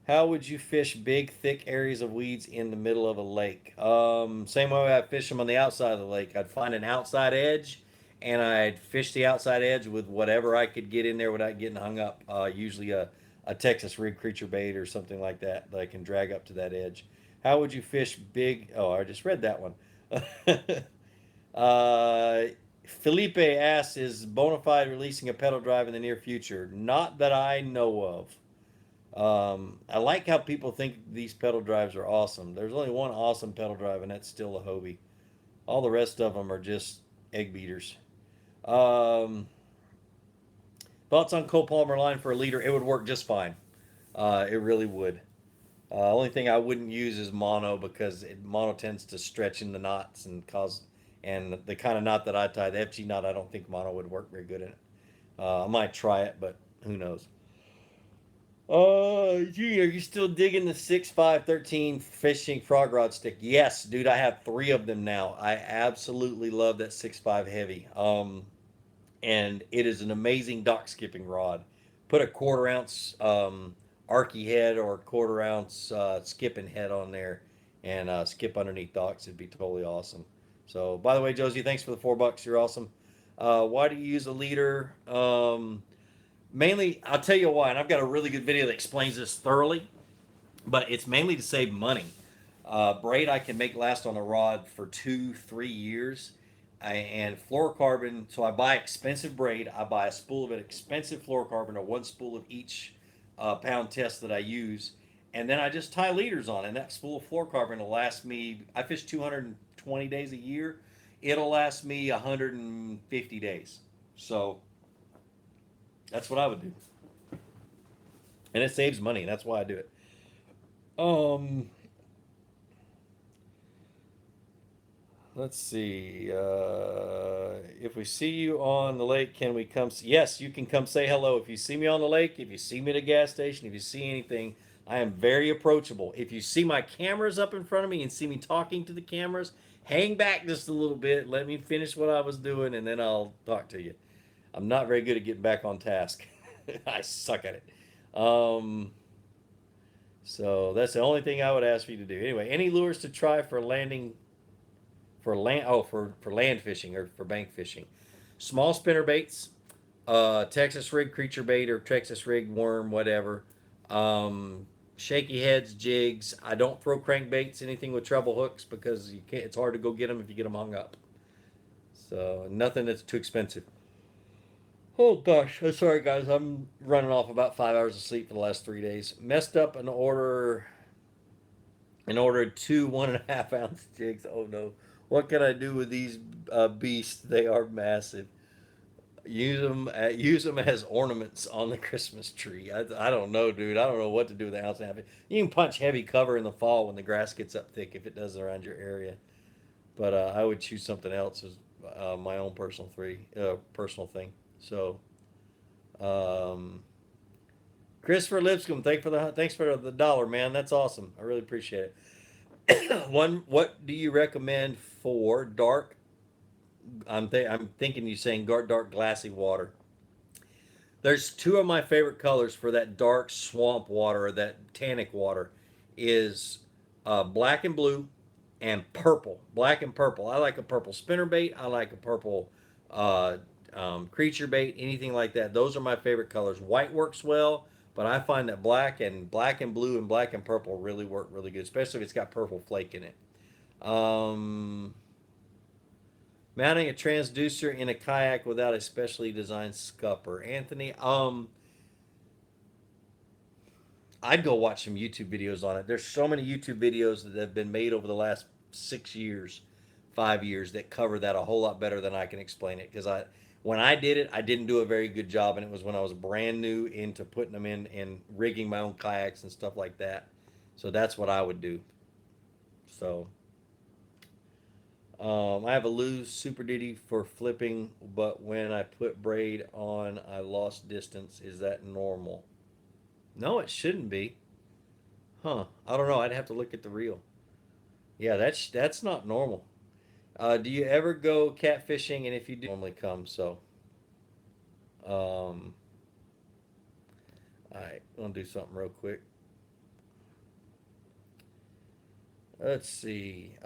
A: How would you fish big, thick areas of weeds in the middle of a lake? Same way I fish them on the outside of the lake. I'd find an outside edge and I'd fish the outside edge with whatever I could get in there without getting hung up. Usually a Texas rig creature bait or something like that that I can drag up to that edge. How would you fish big? Oh, I just read that one. uh, Felipe asks, is Bonafide releasing a pedal drive in the near future? Not that I know of. I like how people think these pedal drives are awesome. There's only one awesome pedal drive, and that's still a Hobie. All the rest of them are just egg beaters. Um, Thoughts on copolymer line for a liter? It would work just fine. It really would. Only thing I wouldn't use is mono because mono tends to stretch in the knots and cause. And the kind of knot that I tie, the FG knot, I don't think mono would work very good in it. I might try it, but who knows? Gee, are you still digging the 6.5 13 fishing frog rod stick? Yes, dude, I have three of them now. I absolutely love that 6.5 heavy. And it is an amazing dock skipping rod. Put a 1/4 ounce arky head or a 1/4 ounce skipping head on there and skip underneath docks. It'd be totally awesome. So, by the way, Josie, thanks for the $4. You're awesome. Why do you use a leader? Mainly, I'll tell you why, and I've got a really good video that explains this thoroughly, but it's mainly to save money. Braid I can make last on a rod for 2 3 years, and fluorocarbon. So I buy expensive braid. I buy a spool of an expensive fluorocarbon or one spool of each pound test that I use, and then I just tie leaders on, and that spool of fluorocarbon will last me. I fish 220 days a year. It'll last me 150 days. So that's what I would do, and it saves money. That's why I do it. Um, Let's see. If we see you on the lake, can we come? Yes, you can come say hello. If you see me on the lake, if you see me at a gas station, if you see anything, I am very approachable. If you see my cameras up in front of me and see me talking to the cameras, hang back just a little bit. Let me finish what I was doing, and then I'll talk to you. I'm not very good at getting back on task. I suck at it. Um, so that's the only thing I would ask you to do. Anyway, any lures to try for landing for land for land fishing or for bank fishing. Small spinner baits, Texas rig creature bait or Texas rig worm, whatever. Shaky heads, jigs. I don't throw crankbaits, anything with treble hooks because you can't. It's hard to go get them if you get them hung up. So nothing that's too expensive. Oh gosh, I'm sorry guys. I'm running off about 5 hours of sleep for the last 3 days. Messed up an order and ordered two 1.5 ounce jigs. Oh no. What can I do with these beasts? They are massive. Use them as ornaments on the Christmas tree. I don't know, dude. I don't know what to do with the ounce and a half. You can punch heavy cover in the fall when the grass gets up thick if it does around your area. But I would choose something else as my own personal thing. So, um, Christopher Lipscomb, thanks for the dollar, man. That's awesome. I really appreciate it. What do you recommend for dark? I'm thinking you saying dark glassy water. There's two of my favorite colors for that dark swamp water or that tannic water is black and blue and purple. Black and purple. I like a purple spinnerbait. I like a purple uh, creature bait. Anything like that. Those are my favorite colors. White works well, but I find that black and blue and black and purple really work really good, especially if it's got purple flake in it. Um, Mounting a transducer in a kayak without a specially designed scupper. Anthony, I'd go watch some YouTube videos on it. There's so many YouTube videos that have been made over the last 6 years, 5 years that cover that a whole lot better than I can explain it. Because when I did it, I didn't do a very good job, and it was when I was brand new into putting them in and rigging my own kayaks and stuff like that. So that's what I would do. So I have a loose Super Duty for flipping, but when I put braid on, I lost distance. Is that normal? No, it shouldn't be. Huh? I don't know. I'd have to look at the reel. Yeah, that's not normal. Do you ever go catfishing? And if you do, normally come. So, all right, I'm gonna do something real quick. Let's see.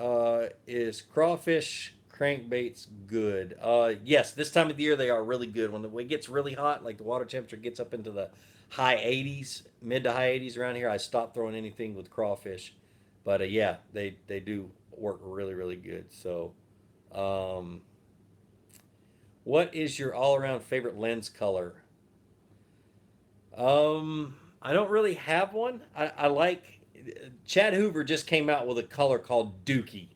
A: Is crawfish crankbaits good? Yes, this time of the year they are really good. When it gets really hot, like the water temperature gets up into the high 80s, mid to high 80s around here, I stop throwing anything with crawfish. But yeah, they do work really really good. So, um, What is your all-around favorite lens color? I don't really have one. I like Chad Hoover just came out with a color called Dookie.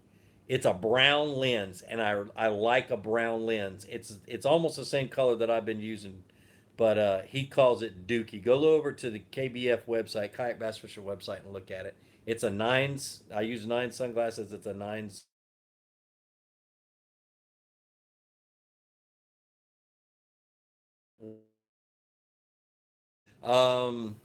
A: It's a brown lens, and I like a brown lens. It's almost the same color that I've been using, but he calls it Dookie. Go over to the KBF website, Kayak Bass Fisher website, and look at it. It's a nines. I use nine sunglasses. It's a nines. Um,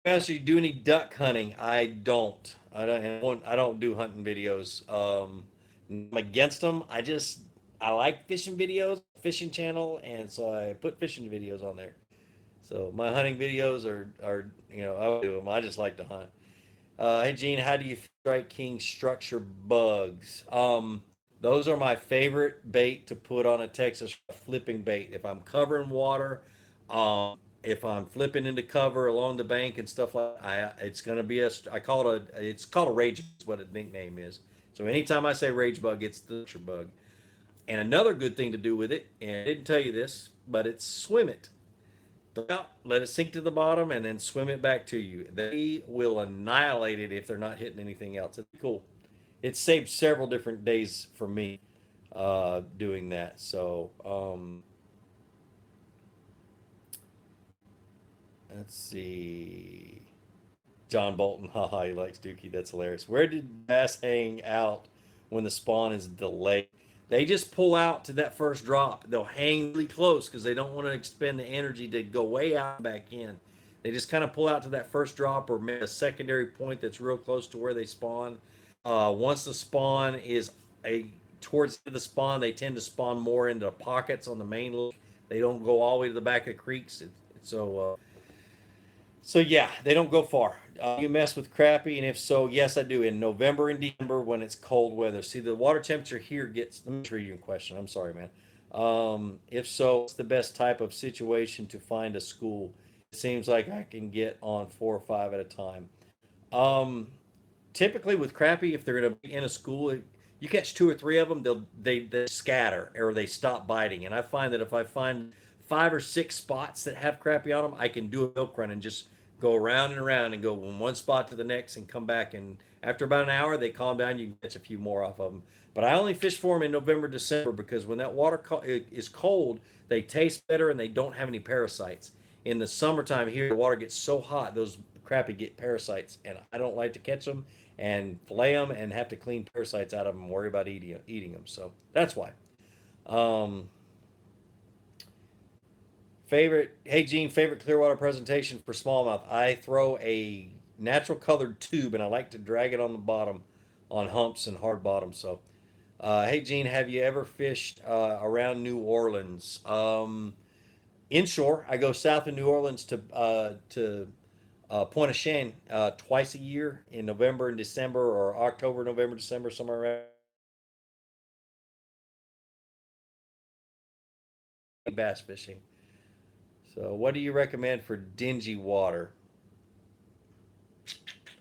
A: Actually, do any duck hunting? I don't. I don't do hunting videos. I'm against them. I like fishing videos, fishing channel, and so I put fishing videos on there. So my hunting videos are I do them. I just like to hunt. Hey Gene, how do you strike king structure bugs? Those are my favorite bait to put on a Texas flipping bait. If I'm covering water, if I'm flipping into cover along the bank and stuff like it's gonna be I call it it's called a rage is what its nickname is. So anytime I say rage bug, it's the structure bug. And another good thing to do with it, and I didn't tell you this, but it's swim it out, let it sink to the bottom, and then swim it back to you. They will annihilate it if they're not hitting anything else. It's cool. It saved several different days for me doing that. So let's see. John Bolton, haha, he likes Dookie. That's hilarious. Where did bass hang out when the spawn is delayed? They just pull out to that first drop. They'll hang really close because they don't want to expend the energy to go way out and back in. They just kind of pull out to that first drop or maybe a secondary point that's real close to where they spawn. Once the spawn is a towards the spawn, they tend to spawn more into pockets on the main lake. They don't go all the way to the back of creeks. So yeah, they don't go far. You mess with crappie, and if so, yes, I do. In November and December when it's cold weather. See, the water temperature here gets. Let me read your question. I'm sorry, man. If so, it's the best type of situation to find a school. It seems like I can get on 4 or 5 at a time. Um, Typically with crappie, if they're going to be in a school, you catch two or three of them, they scatter or they stop biting. And I find that if I find 5 or 6 spots that have crappie on them, I can do a milk run and just go around and around and go from one spot to the next and come back. And after about an hour, they calm down. You can catch a few more off of them. But I only fish for them in November, December because when that water is cold, they taste better and they don't have any parasites. In the summertime here, the water gets so hot, those crappie get parasites, and I don't like to catch them and fillet them and have to clean parasites out of them and worry about eating them. So that's why. Um, hey Gene, favorite Clearwater presentation for smallmouth. I throw a natural colored tube and I like to drag it on the bottom on humps and hard bottoms. So, hey Gene, have you ever fished around New Orleans? Inshore, I go south of New Orleans to Point of Shane twice a year in November and December or October, November, December, somewhere around bass fishing. So, what do you recommend for dingy water?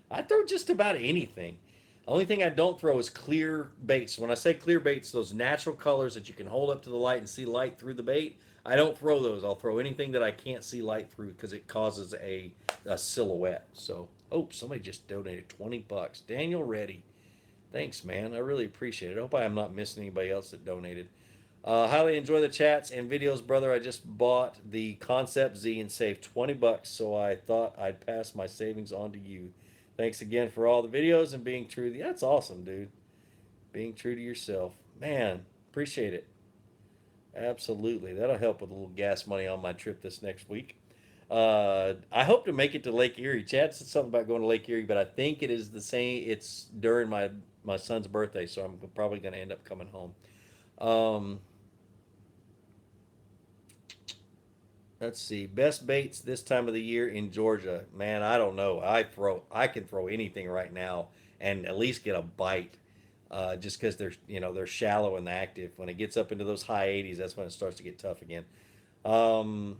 A: I throw just about anything. The only thing I don't throw is clear baits. When I say clear baits, those natural colors that you can hold up to the light and see light through the bait, I don't throw those. I'll throw anything that I can't see light through because it causes a silhouette. So, oh, somebody just donated 20 bucks. Daniel Reddy. Thanks, man. I really appreciate it. I hope I am not missing anybody else that donated. Highly enjoy the chats and videos, brother. I just bought the Concept Z and saved 20 bucks, so I thought I'd pass my savings on to you. Thanks again for all the videos and being true. That's awesome, dude. Being true to yourself. Man, appreciate it. Absolutely. That'll help with a little gas money on my trip this next week. I hope to make it to Lake Erie. Chad said something about going to Lake Erie, but I think it is the same. It's during my son's birthday, so I'm probably going to end up coming home. Um, let's see. Best baits this time of the year in Georgia. Man, I don't know. I can throw anything right now and at least get a bite. Just because they're shallow and active. When it gets up into those high 80s, that's when it starts to get tough again. Um,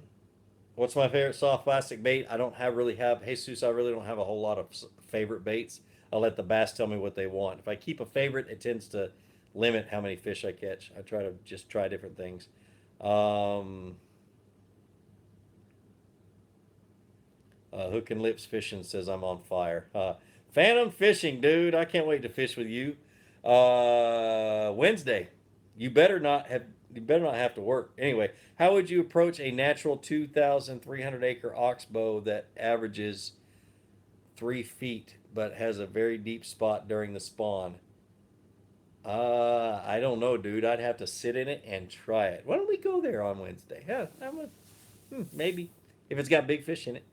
A: what's my favorite soft plastic bait? I don't have Jesus. I really don't have a whole lot of favorite baits. I'll let the bass tell me what they want. If I keep a favorite, it tends to limit how many fish I catch. I try to just try different things. Um, Hook and Lips Fishing says I'm on fire. Phantom Fishing, dude. I can't wait to fish with you. Wednesday. You better not have. You better not have to work. Anyway, how would you approach a natural 2,300 acre oxbow that averages 3 feet but has a very deep spot during the spawn? I don't know, dude. I'd have to sit in it and try it. Why don't we go there on Wednesday? Yeah, maybe if it's got big fish in it.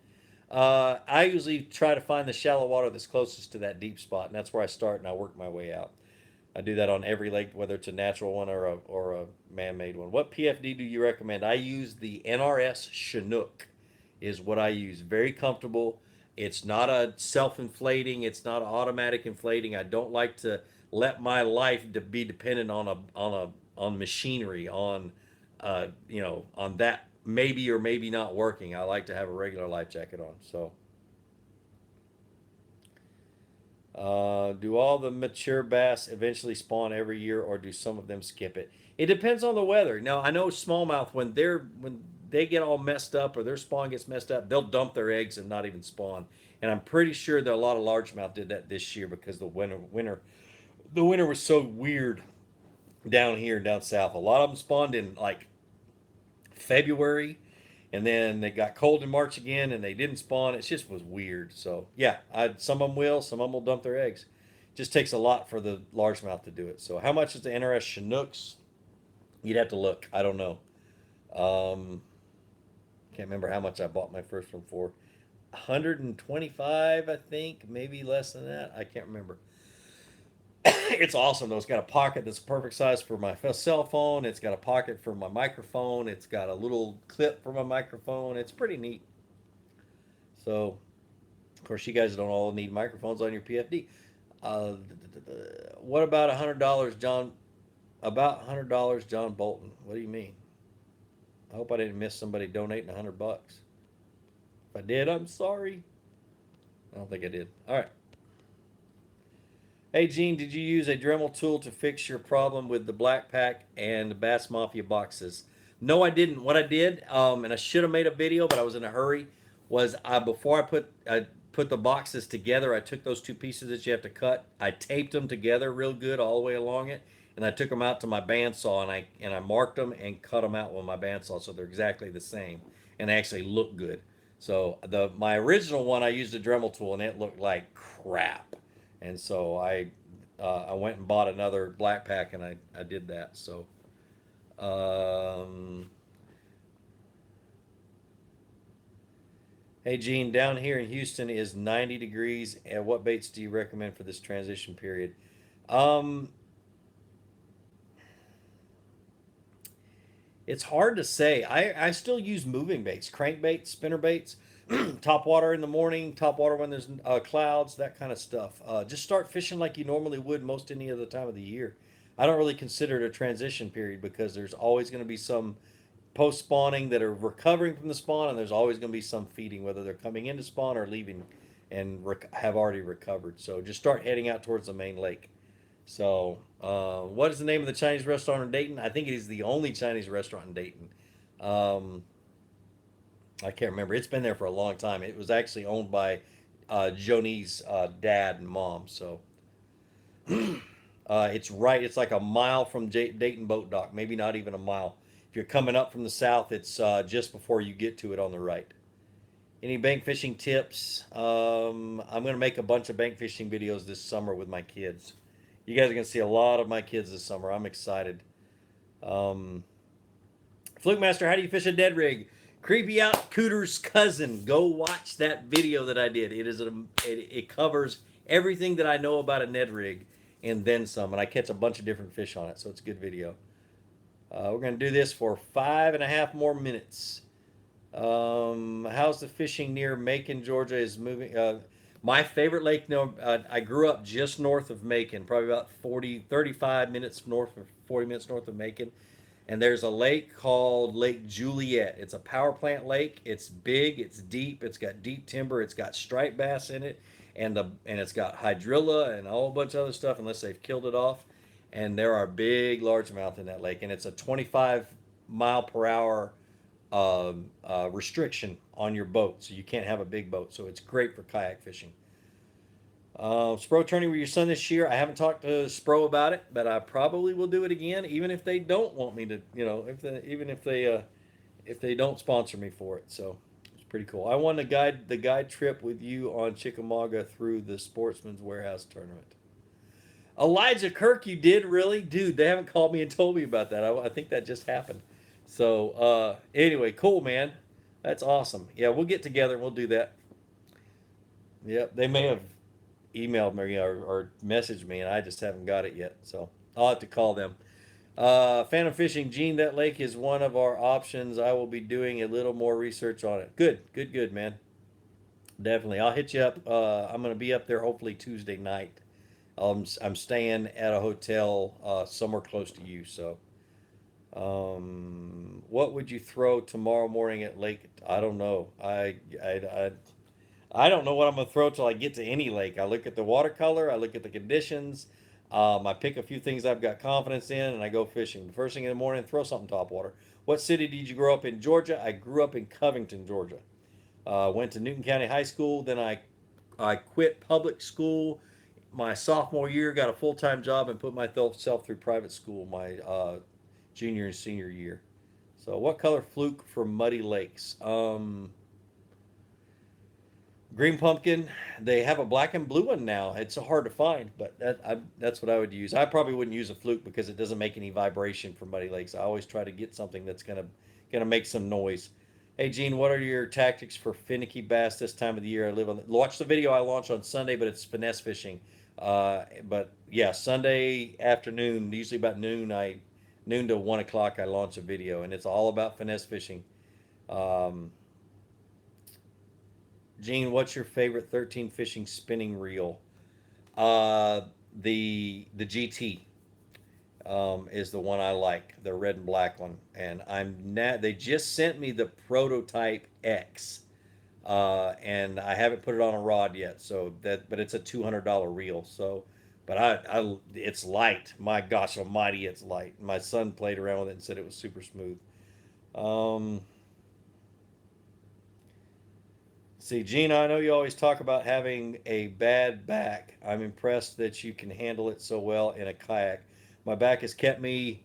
A: I usually try to find the shallow water that's closest to that deep spot, and that's where I start, and I work my way out. I do that on every lake, whether it's a natural one or a man-made one. What PFD do you recommend? I use the NRS Chinook, is what I use. Very comfortable. It's not a self-inflating. It's not an automatic inflating. I don't like to let my life be dependent on machinery, on that maybe or maybe not working. I like to have a regular life jacket on. So, do all the mature bass eventually spawn every year, or do some of them skip it? It depends on the weather. Now, I know smallmouth when they get all messed up or their spawn gets messed up, they'll dump their eggs and not even spawn. And I'm pretty sure that a lot of largemouth did that this year because the winter was so weird down here down south. A lot of them spawned in like February, and then they got cold in March again, and they didn't spawn. It just was weird. So yeah, some of them will, some of them will dump their eggs. It just takes a lot for the largemouth to do it. So how much is the NRS Chinooks? You'd have to look. I don't know. Um, can't remember how much I bought my first one for. 125, I think, maybe less than that. I can't remember. It's awesome though. It's got a pocket that's perfect size for my cell phone. It's got a pocket for my microphone. It's got a little clip for my microphone. It's pretty neat. So, of course, you guys don't all need microphones on your PFD. Uh, what about $100, John? About $100, John Bolton. What do you mean? I hope I didn't miss somebody donating $100. If I did, I'm sorry. I don't think I did. All right. Hey Gene, did you use a Dremel tool to fix your problem with the Black Pack and the Bass Mafia boxes? No, I didn't. What I did, and I should have made a video, but I was in a hurry, was before I put the boxes together, I took those two pieces that you have to cut, I taped them together real good all the way along it, and I took them out to my bandsaw and I marked them and cut them out with my bandsaw so they're exactly the same and they actually look good. So my original one I used a Dremel tool and it looked like crap. And so I went and bought another Black Pack and I did that. So um, hey Gene, down here in Houston is 90 degrees. And what baits do you recommend for this transition period? Um, it's hard to say. I still use moving baits, crankbaits, spinner baits, top water in the morning, top water when there's clouds, that kind of stuff. Just start fishing like you normally would most any other time of the year. I don't really consider it a transition period because there's always going to be some post spawning that are recovering from the spawn, and there's always going to be some feeding, whether they're coming into spawn or leaving and have already recovered. So just start heading out towards the main lake. So, what is the name of the Chinese restaurant in Dayton? I think it is the only Chinese restaurant in Dayton. Um, I can't remember. It's been there for a long time. It was actually owned by Joni's dad and mom. So, it's right. It's like a mile from Dayton Boat Dock. Maybe not even a mile. If you're coming up from the south, it's just before you get to it on the right. Any bank fishing tips? I'm going to make a bunch of bank fishing videos this summer with my kids. You guys are going to see a lot of my kids this summer. I'm excited. Um, Flukemastr, how do you fish a dead rig? Creepy Out Cooter's cousin. Go watch that video that I did. It covers everything that I know about a Ned rig and then some. And I catch a bunch of different fish on it, so it's a good video. We're going to do this for 5.5 more minutes. How's the fishing near Macon, Georgia is moving? My favorite lake, no, I grew up just north of Macon, probably about 35 minutes north of 40 minutes north of Macon. And there's a lake called Lake Juliet. It's a power plant lake. It's big, it's deep, it's got deep timber, it's got striped bass in it, and it's got hydrilla and a whole bunch of other stuff, unless they've killed it off. and there are big largemouth in that lake, and it's a 25 mile per hour restriction on your boat, so you can't have a big boat. So it's great for kayak fishing. Spro tourney with your son this year. I haven't talked to Spro about it, but I probably will do it again, even if they don't want me to. Even if they don't sponsor me for it. So it's pretty cool. I won the guide trip with you on Chickamauga through the Sportsman's Warehouse tournament. Elijah Kirk, you did really, dude? They haven't called me and told me about that. I think that just happened. So anyway, cool, man. That's awesome. Yeah, we'll get together and we'll do that. Yep, they may have emailed me or messaged me, and I just haven't got it yet. So I'll have to call them. Phantom Fishing, Gene, that lake is one of our options. I will be doing a little more research on it. Good, good, good, man. Definitely. I'll hit you up. I'm going to be up there hopefully Tuesday night. I'm staying at a hotel somewhere close to you. So, what would you throw tomorrow morning at Lake? I don't know. I don't know what I'm gonna throw till I get to any lake. I look at the watercolor, I look at the conditions, I pick a few things I've got confidence in, and I go fishing. The first thing in the morning, throw something top water. What city did you grow up in? Georgia. I grew up in Covington, Georgia. Went to Newton County High School. Then I quit public school my sophomore year, got a full time job, and put myself through private school my junior and senior year. So, what color fluke for muddy lakes? Green pumpkin. They have a black and blue one now. It's hard to find, but that's what I would use. I probably wouldn't use a fluke because it doesn't make any vibration for muddy lakes. I always try to get something that's gonna make some noise. Hey Gene, what are your tactics for finicky bass this time of the year? I live on. Watch the video I launched on Sunday, but it's finesse fishing. But yeah, Sunday afternoon, usually about noon to 1 o'clock, I launch a video, and it's all about finesse fishing. Um, Gene, what's your favorite 13 fishing spinning reel? Uh, the GT is the one I like, the red and black one, and they just sent me the prototype X, and I haven't put it on a rod yet. But it's a $200 reel. So, but it's light. My gosh almighty, it's light. My son played around with it and said it was super smooth. Um, See, Gina, I know you always talk about having a bad back. I'm impressed that you can handle it so well in a kayak. My back has kept me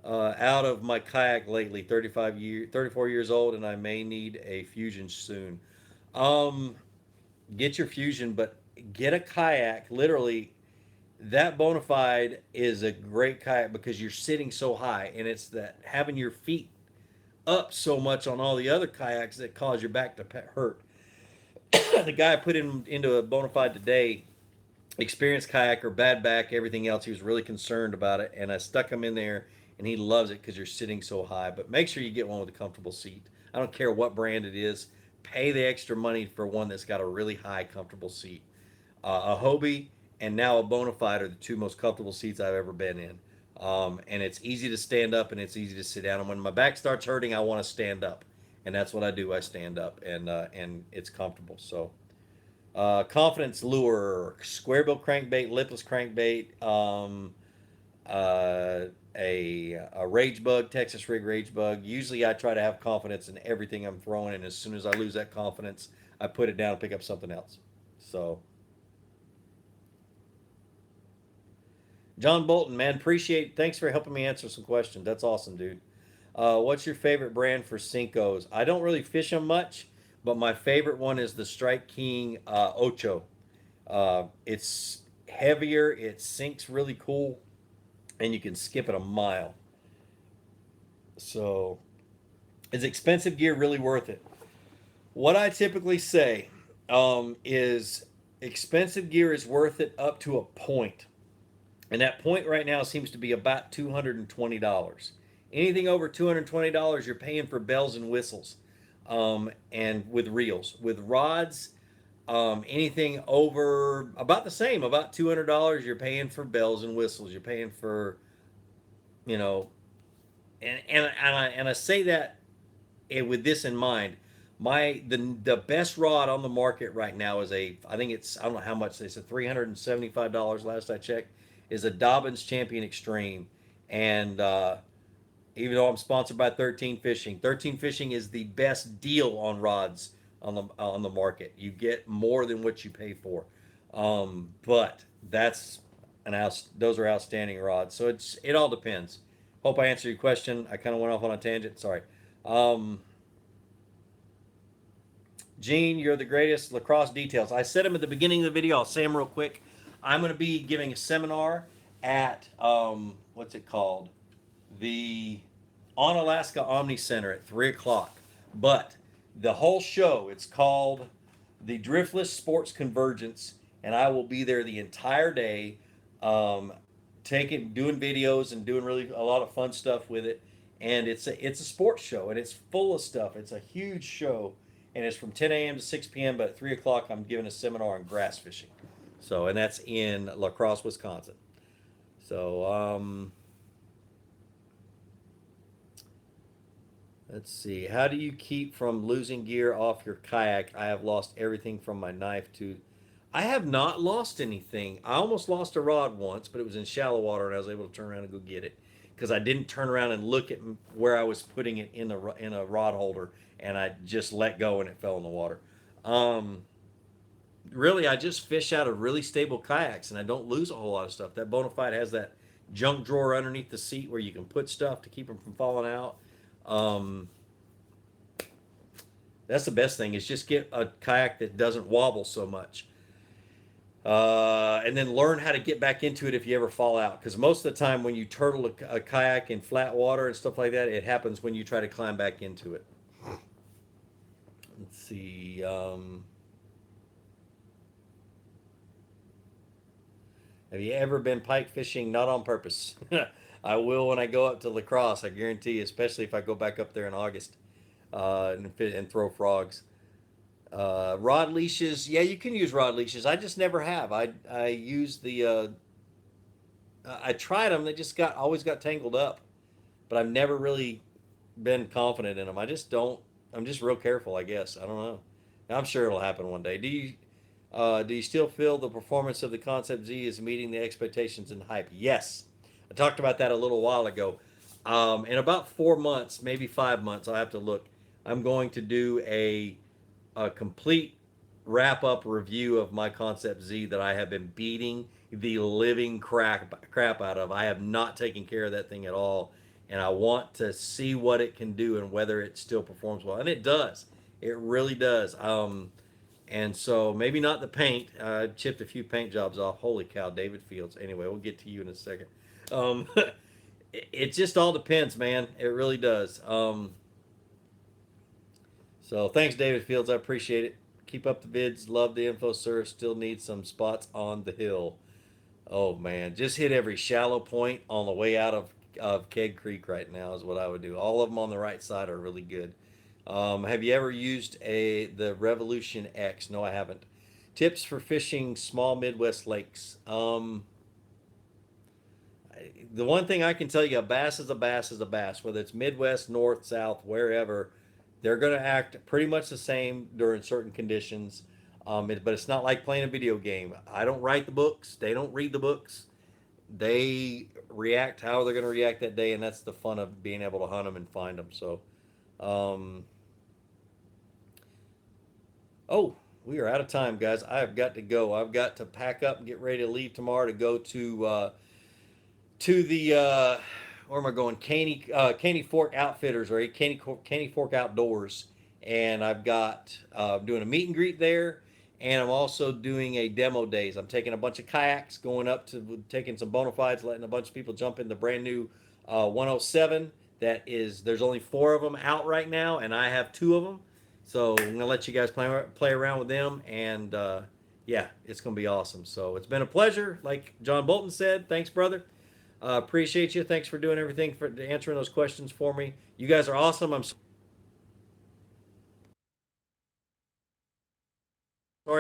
A: out of my kayak lately. 34 years old, and I may need a fusion soon. Um, get your fusion, but get a kayak. Literally, that Bonafide is a great kayak because you're sitting so high, and it's that having your feet up so much on all the other kayaks that cause your back to hurt. The guy I put him into a bona fide today, experienced kayaker, bad back, everything else. He was really concerned about it, and I stuck him in there, and he loves it because you're sitting so high. But make sure you get one with a comfortable seat. I don't care what brand it is. Pay the extra money for one that's got a really high, comfortable seat. A Hobie and now a bona fide are the two most comfortable seats I've ever been in. And it's easy to stand up and it's easy to sit down. And when my back starts hurting, I want to stand up, and that's what I do. I stand up, and it's comfortable. So, confidence lure, square bill crankbait, lipless crankbait, uh, a rage bug, Texas rig rage bug. Usually, I try to have confidence in everything I'm throwing, and as soon as I lose that confidence, I put it down and pick up something else. So, John Bolton, man, appreciate. Thanks for helping me answer some questions. That's awesome, dude. What's your favorite brand for Cincos? I don't really fish them much, but my favorite one is the Strike King Ocho. It's heavier, it sinks really cool, and you can skip it a mile. So, is expensive gear really worth it? What I typically say is expensive gear is worth it up to a point. And that point right now seems to be about $220. Anything over $220, you're paying for bells and whistles, and with reels. With rods, anything over about the same, about $200, you're paying for bells and whistles. You're paying for, you know, and I say that with this in mind. The best rod on the market right now is I think it's, I don't know how much they said, $375 last I checked, is a Dobbins Champion Extreme. And even though I'm sponsored by 13 Fishing, 13 Fishing is the best deal on rods on the market. You get more than what you pay for. But that's those are outstanding rods. So it all depends. Hope I answered your question. I kind of went off on a tangent. Sorry. Um, Gene, you're the greatest. Lacrosse details. I said them at the beginning of the video. I'll say them real quick. I'm going to be giving a seminar at what's it called? The On Alaska Omni Center at 3 o'clock. But the whole show, it's called the Driftless Sports Convergence, and I will be there the entire day, um, doing videos and doing really a lot of fun stuff with it. And it's a sports show, and it's full of stuff. It's a huge show, and it's from 10 a.m. to 6 p.m. But at 3 o'clock, I'm giving a seminar on grass fishing. So, and that's in La Crosse, Wisconsin. So, let's see. How do you keep from losing gear off your kayak? I have lost everything from my knife to. I have not lost anything. I almost lost a rod once, but it was in shallow water, and I was able to turn around and go get it because I didn't turn around and look at where I was putting it in a rod holder, and I just let go and it fell in the water. Um, Really, I just fish out of really stable kayaks, and I don't lose a whole lot of stuff. That Bonafide has that junk drawer underneath the seat where you can put stuff to keep them from falling out. Um, that's the best thing is just get a kayak that doesn't wobble so much. And then learn how to get back into it if you ever fall out. Because most of the time when you turtle a kayak in flat water and stuff like that, it happens when you try to climb back into it. Let's see. Have you ever been pike fishing? Not on purpose. I will when I go up to La Crosse, I guarantee you, especially if I go back up there in August and throw frogs. Rod leashes, yeah, you can use rod leashes. I just never have. I use I tried them. They just always got tangled up, but I've never really been confident in them. I just don't. I'm just real careful, I guess. I don't know. I'm sure it'll happen one day. Do you still feel the performance of the Concept Z is meeting the expectations and hype? Yes. I talked about that a little while ago. In about 4 months, maybe 5 months, I'll have to look. I'm going to do a complete wrap up review of my Concept Z that I have been beating the living crap out of. I have not taken care of that thing at all, and I want to see what it can do and whether it still performs well. And it does. It really does. And so maybe not the paint. I chipped a few paint jobs off. Holy cow, David Fields. Anyway, we'll get to you in a second. Um, it just all depends, man. It really does. So thanks, David Fields. I appreciate it. Keep up the vids. Love the info, sir. Still need some spots on the hill. Oh man, just hit every shallow point on the way out of Keg Creek right now is what I would do. All of them on the right side are really good. Have you ever used the Revolution X? No, I haven't. Tips for fishing small Midwest lakes. The one thing I can tell you, a bass is a bass is a bass. Whether it's Midwest, North, South, wherever, they're going to act pretty much the same during certain conditions. But it's not like playing a video game. I don't write the books. They don't read the books. They react how they're going to react that day, and that's the fun of being able to hunt them and find them. So, oh, we are out of time, guys. I have got to go. I've got to pack up and get ready to leave tomorrow to go to the where am I going? Caney Fork Outfitters or Caney Fork Outdoors, and I've got doing a meet and greet there, and I'm also doing a demo days. I'm taking a bunch of kayaks, going up to taking some bona fides, letting a bunch of people jump in the brand new 107. There's only 4 of them out right now, and I have 2 of them. So I'm gonna let you guys play around with them, and yeah, it's gonna be awesome. So it's been a pleasure. Like John Bolton said, thanks, brother. Appreciate you. Thanks for doing everything for answering those questions for me. You guys are awesome. I'm